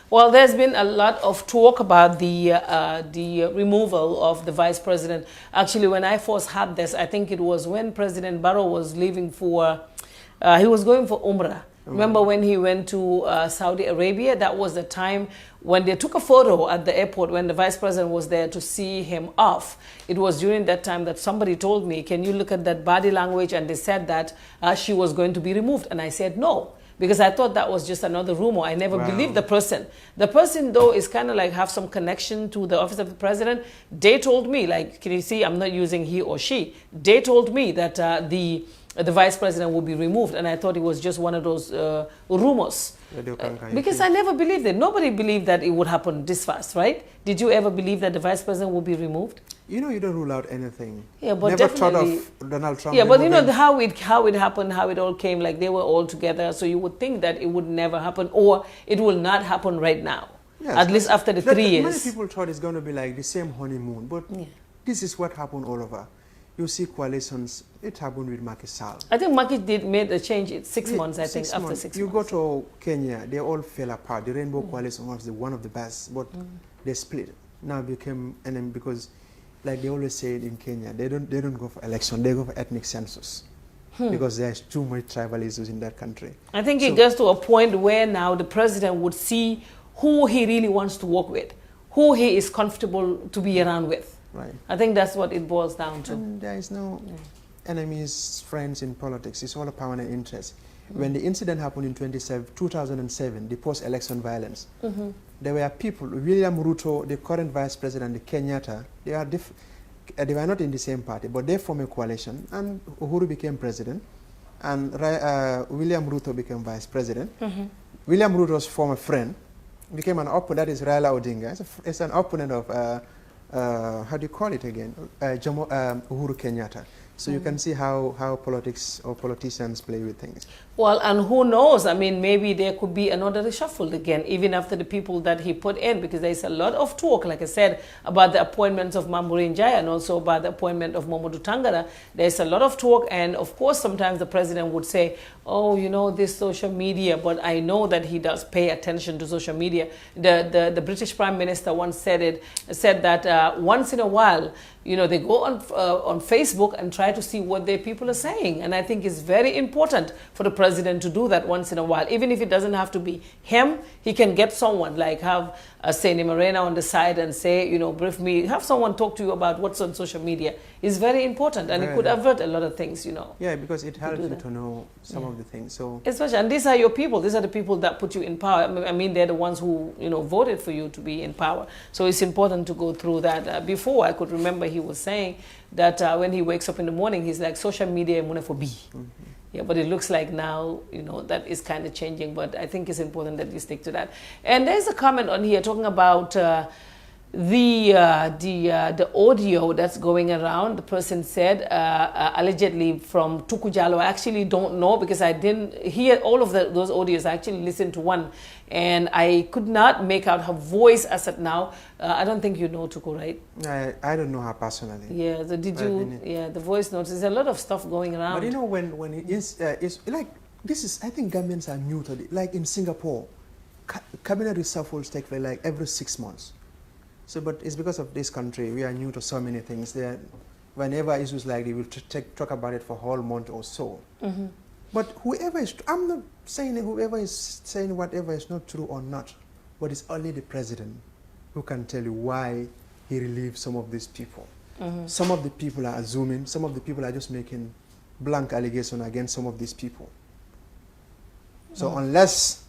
Well, there's been a lot of talk about the removal of the vice president. Actually, when I first had this, I think it was when President Barrow was leaving for, he was going for Umrah. Remember when he went to Saudi Arabia? That was the time when they took a photo at the airport when the vice president was there to see him off. It was during that time that somebody told me, can you look at that body language? And they said that she was going to be removed. And I said no, because I thought that was just another rumor. I never believed the person. The person, though, is kind of like have some connection to the office of the president. They told me, like, can you see, I'm not using he or she. They told me that the vice president will be removed, and I thought it was just one of those rumors. Because I never believed it. Nobody believed that it would happen this fast, right? Did you ever believe that the vice president will be removed? You know, you don't rule out anything. Yeah, but never thought of Donald Trump. Yeah, but you know how it happened, how it all came, like they were all together. So you would think that it would never happen, or it will not happen right now. Yes, at least after the 3 years. Many people thought it's going to be like the same honeymoon, but this is what happened all over. You see coalitions. It happened with Macky Sall. I think Macky made a change in 6 months, I think, after 6 months. You go to Kenya, they all fell apart. The Rainbow Coalition was one of the best, but they split. Now became enemy because, like they always say in Kenya, they don't go for election, they go for ethnic census. Because there's too much tribalism in that country. I think it gets to a point where now the president would see who he really wants to work with, who he is comfortable to be around with. Right. I think that's what it boils down to. And there is no enemies, friends in politics. It's all a power and interest. When the incident happened in 2007, the post-election violence, there were people, William Ruto, the current vice president, the Kenyatta, they were not in the same party, but they formed a coalition, and Uhuru became president, and William Ruto became vice president. William Ruto's former friend became an opponent, that is Raila Odinga. It's an opponent of how do you call it again? Uhuru Kenyatta. So you can see how politics or politicians play with things. Well, and who knows? I mean, maybe there could be another reshuffle again, even after the people that he put in, because there's a lot of talk, like I said, about the appointments of Mamburin Jaya and also about the appointment of Momodu Tangara. There's a lot of talk, and of course, sometimes the president would say, oh, you know, this social media, but I know that he does pay attention to social media. The British Prime Minister once said that once in a while, you know, they go on Facebook and try to see what their people are saying. And I think it's very important for the president to do that once in a while. Even if it doesn't have to be him, he can get someone, like have Seni Morena on the side and say, you know, brief me, have someone talk to you about what's on social media. It's very important, and it could avert a lot of things, you know. Yeah, because it helps you to know some of the things. So especially, and these are your people. These are the people that put you in power. I mean, they're the ones who, you know, voted for you to be in power. So it's important to go through that. Before, I could remember he was saying that when he wakes up in the morning, he's like, social media mune for be. Yeah, but it looks like now, you know, that is kind of changing. But I think it's important that you stick to that. And there's a comment on here talking about the audio that's going around. The person said allegedly from Tukujalo. I actually don't know because I didn't hear all of those audios. I actually listened to one, and I could not make out her voice as of now. I don't think you know Tuku, right? I don't know her personally. Yeah, so did you? Yeah, the voice notes. There's a lot of stuff going around. But you know, when it is, it's like this is. I think Gambians are new to it. Like in Singapore, cabinet reshuffles take place like every 6 months. So, but it's because of this country, we are new to so many things. There, whenever issues like this, we'll talk about it for a whole month or so. But whoever is, I'm not saying whoever is saying whatever is not true or not, but it's only the president who can tell you why he relieved some of these people. Some of the people are assuming, some of the people are just making blank allegations against some of these people. So unless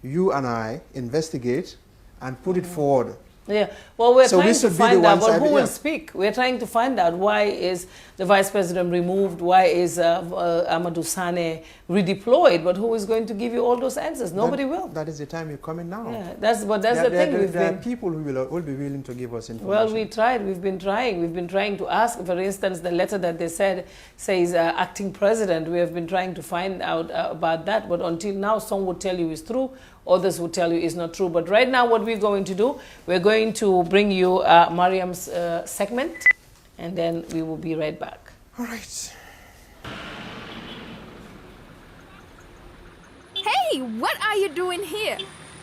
you and I investigate and put it forward Yeah, well, we're So trying we to should be the find out, ones but who yeah. will speak? We're trying to find out why is the Vice President removed, why is Amadou Sane redeployed, but who is going to give you all those answers? Nobody will. That is the time you're coming now. Yeah, that's the thing. There are people who will be willing to give us information. Well, we tried. We've been trying to ask. For instance, the letter that they says acting president. We have been trying to find out about that, but until now, some would tell you is true, others would tell you is not true. But right now, what we're going to do, we're going to bring you Mariam's segment, and then we will be right back. All right. Hey, what are you doing here?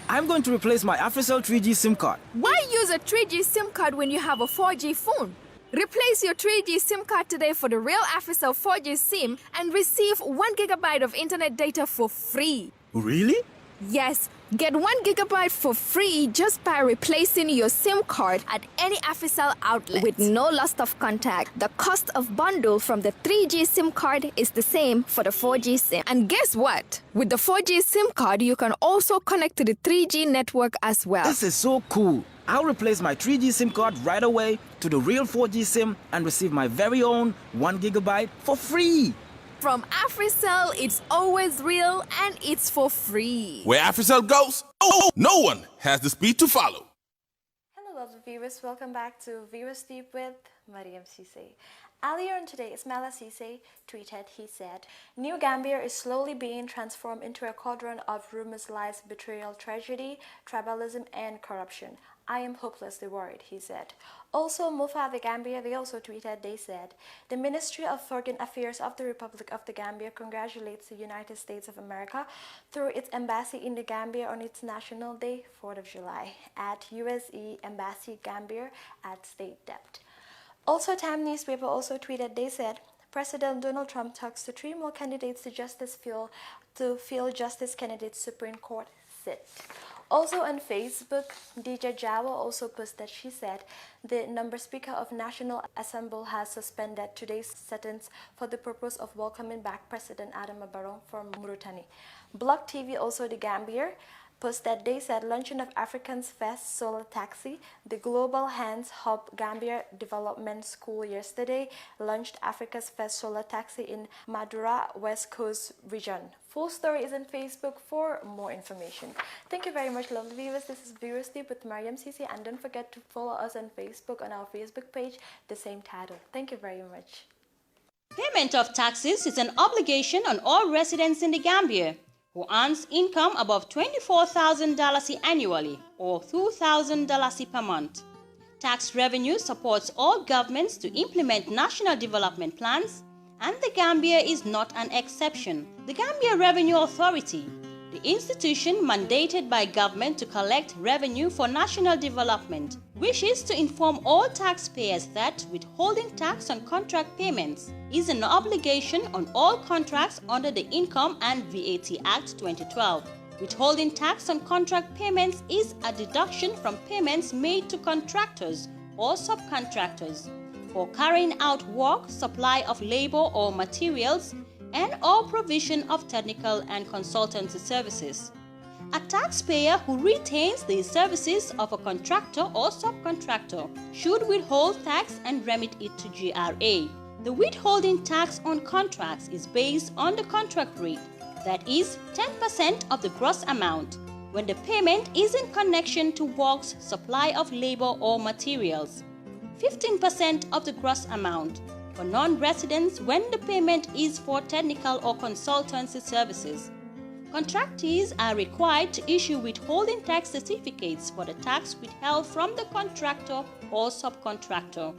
I'm going to replace my AfriCell 3G SIM card. Why use a 3G SIM card when you have a 4G phone? Replace your 3G SIM card today for the real AfriCell 4G SIM and receive 1 GB of internet data for free. Really? Yes, get 1 GB for free just by replacing your SIM card at any AfriCell outlet with no loss of contact. The cost of bundle from the 3G SIM card is the same for the 4G SIM. And guess what? With the 4G SIM card, you can also connect to the 3G network as well. This is so cool. I'll replace my 3G SIM card right away to the real 4G SIM and receive my very own 1 GB for free. From AfriCell, it's always real and it's for free. Where AfriCell goes, no one has the speed to follow. Hello, lovely viewers. Welcome back to Viewers Deep with Mariam Cisse. Earlier on today, Ismaila Cisse tweeted, he said, New Gambia is slowly being transformed into a cauldron of rumors, lies, betrayal, tragedy, tribalism, and corruption. I am hopelessly worried, he said. Also, Mufa the Gambia, they also tweeted, they said, the Ministry of Foreign Affairs of the Republic of the Gambia congratulates the United States of America through its embassy in the Gambia on its National Day, 4th of July, at USE Embassy Gambia at State Depth. Also, Time newspaper also tweeted, they said, President Donald Trump talks to 3 more candidates to fill Justice Kennedy's Supreme Court seat. Also on Facebook, DJ Jawa also posted, she said, the number speaker of National Assembly has suspended today's sentence for the purpose of welcoming back President Adama Barrow from Mauritania. Block TV, also the Gambia, posted, they said, launching of Africans First Solar Taxi. The Global Hands Hub Gambia Development School yesterday launched Africa's first solar taxi in Madura, West Coast region. Full story is on Facebook for more information. Thank you very much, lovely viewers. This is Viewers Deep with Mariam Cisse, and don't forget to follow us on Facebook on our Facebook page, the same title. Thank you very much. Payment of taxes is an obligation on all residents in the Gambia who earns income above $24,000 annually or $2,000 per month. Tax revenue supports all governments to implement national development plans, and the Gambia is not an exception. The Gambia Revenue Authority, the institution mandated by government to collect revenue for national development, wishes to inform all taxpayers that withholding tax on contract payments is an obligation on all contracts under the Income and VAT Act 2012. Withholding tax on contract payments is a deduction from payments made to contractors or subcontractors for carrying out work, supply of labor or materials, and or provision of technical and consultancy services. A taxpayer who retains the services of a contractor or subcontractor should withhold tax and remit it to GRA. The withholding tax on contracts is based on the contract rate, that is 10% of the gross amount, when the payment is in connection to works, supply of labor or materials. 15% of the gross amount for non-residents when the payment is for technical or consultancy services. Contractees are required to issue withholding tax certificates for the tax withheld from the contractor or subcontractor.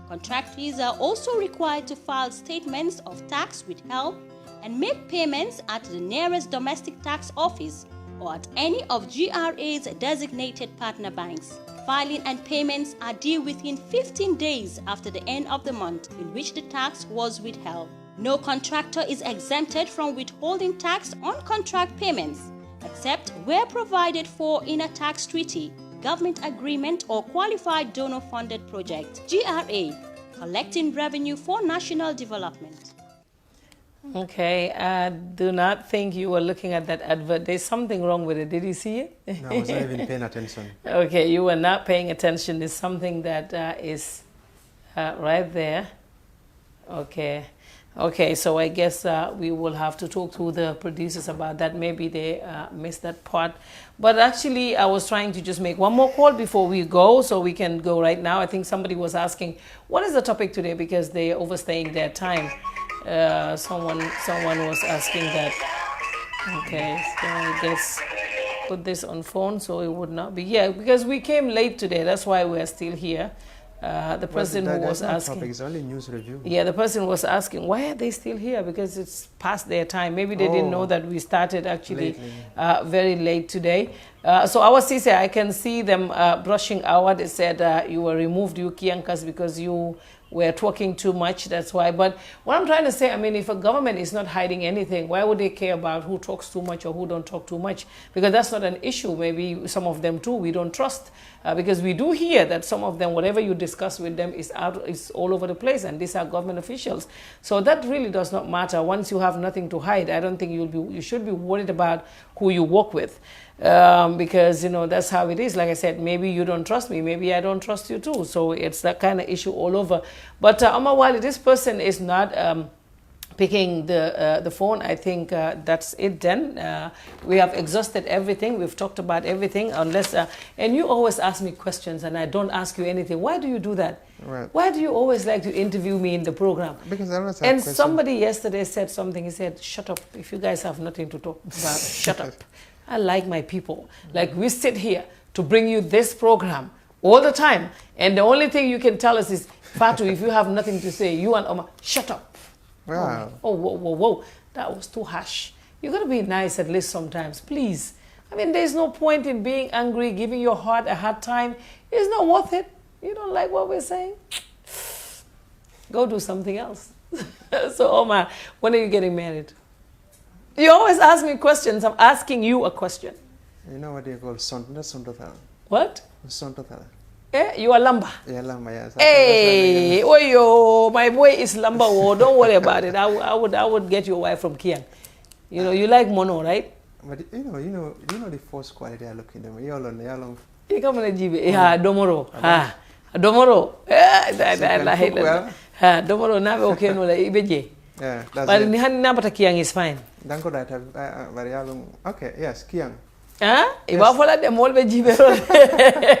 Contractees are also required to file statements of tax withheld and make payments at the nearest domestic tax office or at any of GRA's designated partner banks. Filing and payments are due within 15 days after the end of the month in which the tax was withheld. No contractor is exempted from withholding tax on contract payments, except where provided for in a tax treaty, government agreement, or qualified donor-funded project. GRA, collecting revenue for national development. Okay, do not think you were looking at that advert. There's something wrong with it. Did you see it? No, I was not even paying attention. Okay, you were not paying attention. There's something that is right there. Okay. Okay, so I guess we will have to talk to the producers about that. Maybe they missed that part. But actually, I was trying to just make one more call before we go, so we can go right now. I think somebody was asking, what is the topic today? Because they're overstaying their time. Someone was asking that. Okay, so I guess put this on phone so it would not be. Yeah, because we came late today. That's why we're still here. The person who was asking, it's only news review. Yeah, the person was asking, why are they still here? Because it's past their time. Maybe they didn't know that we started actually very late today. So our CC, I can see them brushing out. They said you were removed, you Kiankas, because you were talking too much. That's why. But what I'm trying to say, I mean, if a government is not hiding anything, why would they care about who talks too much or who don't talk too much? Because that's not an issue. Maybe some of them too we don't trust. Because we do hear that some of them, whatever you discuss with them is all over the place, and these are government officials. So that really does not matter. Once you have nothing to hide, I don't think you should be worried about who you work with, because that's how it is. Like I said, maybe you don't trust me, maybe I don't trust you too. So it's that kind of issue all over. But Wali, this person is not picking the phone. I think that's it then. We have exhausted everything. We've talked about everything. Unless and you always ask me questions and I don't ask you anything. Why do you do that? Right. Why do you always like to interview me in the program? Because I always have And questions. somebody yesterday said something. He said, shut up. If you guys have nothing to talk about, shut up. I like my people. Like, we sit here to bring you this program all the time. And the only thing you can tell us is, Fatu, if you have nothing to say, you and Omar, shut up. Wow. Oh, whoa. That was too harsh. You got to be nice at least sometimes, please. I mean, there's no point in being angry, giving your heart a hard time. It's not worth it. You don't like what we're saying? Go do something else. So, Omar, when are you getting married? You always ask me questions. I'm asking you a question. You know what they call Sontothala? What? Sontothala. You are Lamba. Yeah, Lamba, yes. Hey, oh, my boy is Lamba. Oh, don't worry about it. I would get your wife from Kian. You like mono, right? But you know the first quality I look in them. You alone. You come on, Jibe. Ha, domoro. Ha, domoro. Ha, domoro. Na okay no la ibeje. Yeah, that's but it. But ni nabata Kian is fine. Danko that very long. Okay, yes, Kian. Iba fola de molbe jibe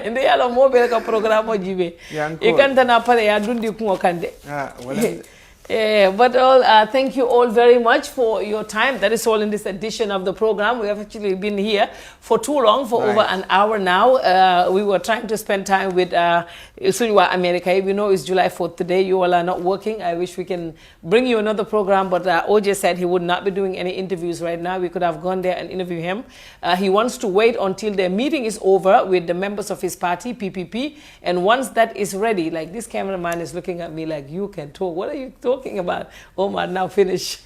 ndi yalo mobe ka programo jibe ikanta na pare ya dundi ku kande but thank you all very much for your time. That is all in this edition of the program. We have actually been here for too long, for over an hour now. We were trying to spend time with Suriwa America. We know it's July 4th today. You all are not working. I wish we can bring you another program, but OJ said he would not be doing any interviews right now. We could have gone there and interview him. He wants to wait until their meeting is over with the members of his party, PPP, and once that is ready, like this cameraman is looking at me like, you can talk. What are you talking about? Omar, now finish.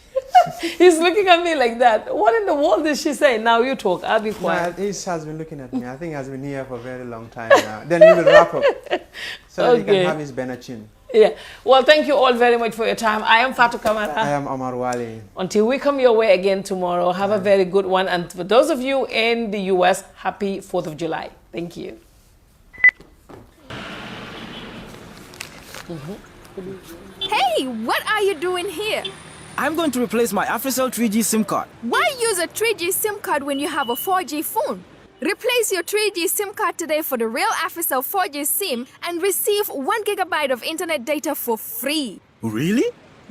He's looking at me like that. What in the world did she say? Now you talk. I'll be quiet. He has been looking at me. I think he has been here for a very long time now. Then we will wrap up so that he can have his benachin. Yeah. Well, thank you all very much for your time. I am Fatu Kamara. I am Omar Wali. Until we come your way again tomorrow, have a very good one. And for those of you in the US, happy 4th of July. Thank you. Hey, what are you doing here? I'm going to replace my APRC 3G SIM card. Why use a 3G SIM card when you have a 4G phone? Replace your 3G SIM card today for the real APRC 4G SIM and receive 1 GB of internet data for free. Really?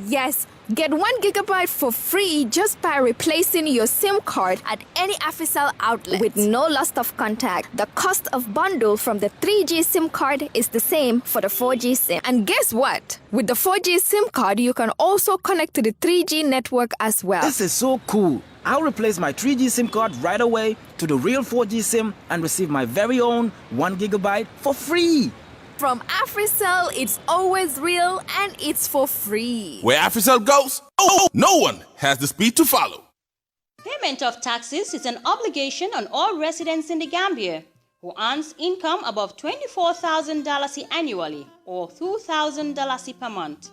Yes, get 1 GB for free just by replacing your SIM card at any APRC outlet with no loss of contact. The cost of bundle from the 3G SIM card is the same for the 4G SIM. And guess what? With the 4G SIM card, you can also connect to the 3G network as well. This is so cool. I'll replace my 3G SIM card right away to the real 4G SIM and receive my very own 1 GB for free. From AfriCell, it's always real and it's for free. Where AfriCell goes, no one has the speed to follow. Payment of taxes is an obligation on all residents in the Gambia who earns income above $24,000 annually or $2,000 per month.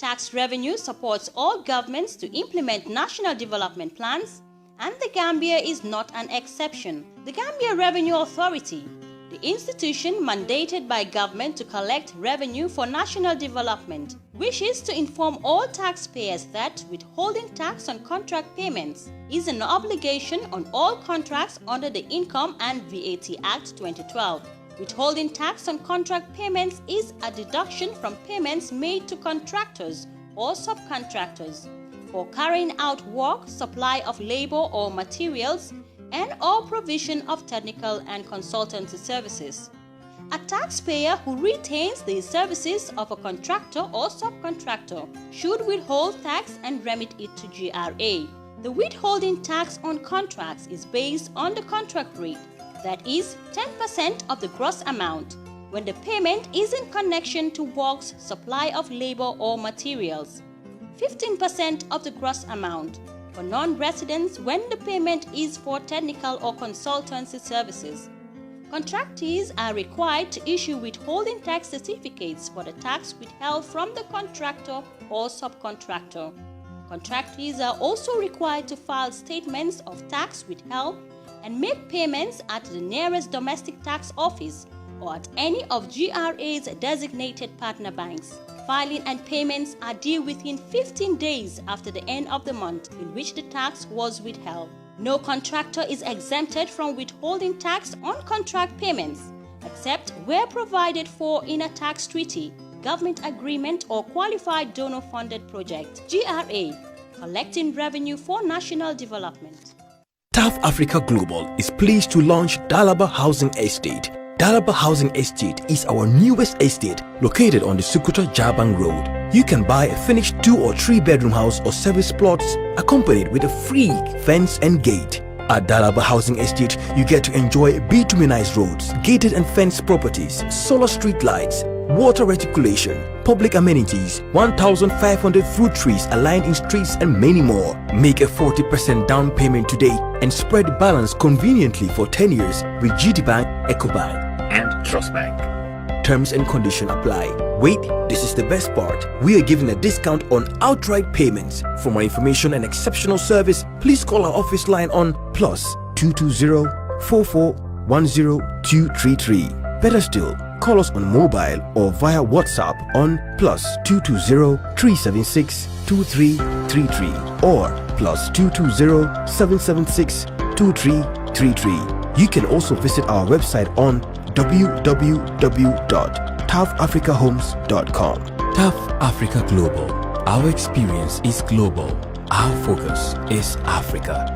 Tax revenue supports all governments to implement national development plans, and the Gambia is not an exception. The Gambia Revenue Authority, the institution mandated by government to collect revenue for national development, wishes to inform all taxpayers that withholding tax on contract payments is an obligation on all contracts under the Income and VAT Act 2012. Withholding tax on contract payments is a deduction from payments made to contractors or subcontractors for carrying out work, supply of labor or materials, and or provision of technical and consultancy services. A taxpayer who retains the services of a contractor or subcontractor should withhold tax and remit it to GRA. The withholding tax on contracts is based on the contract rate, that is 10% of the gross amount, when the payment is in connection to works, supply of labor or materials. 15% of the gross amount for non-residents when the payment is for technical or consultancy services. Contractees are required to issue withholding tax certificates for the tax withheld from the contractor or subcontractor. Contractees are also required to file statements of tax withheld and make payments at the nearest domestic tax office or at any of GRA's designated partner banks. Filing and payments are due within 15 days after the end of the month in which the tax was withheld. No contractor is exempted from withholding tax on contract payments, except where provided for in a tax treaty, government agreement, or qualified donor-funded project. GRA, collecting revenue for national development. TAF Africa Global is pleased to launch Dalaba Housing Estate. Dalaba Housing Estate is our newest estate located on the Sukuta Jabang Road. You can buy a finished 2 or 3 bedroom house or service plots accompanied with a free fence and gate. At Dalaba Housing Estate, you get to enjoy bituminized roads, gated and fenced properties, solar street lights, water reticulation, public amenities, 1,500 fruit trees aligned in streets, and many more. Make a 40% down payment today and spread the balance conveniently for 10 years with GTBank, EcoBank, and Trust Bank. Terms and conditions apply. Wait, this is the best part. We are giving a discount on outright payments. For more information and exceptional service, please call our office line on +220 4410 Better still, call us on mobile or via WhatsApp on +220 376 2333 or +220 776 2333. You can also visit our website on www.tafafricahomes.com. TAF Africa Global. Our experience is global. Our focus is Africa.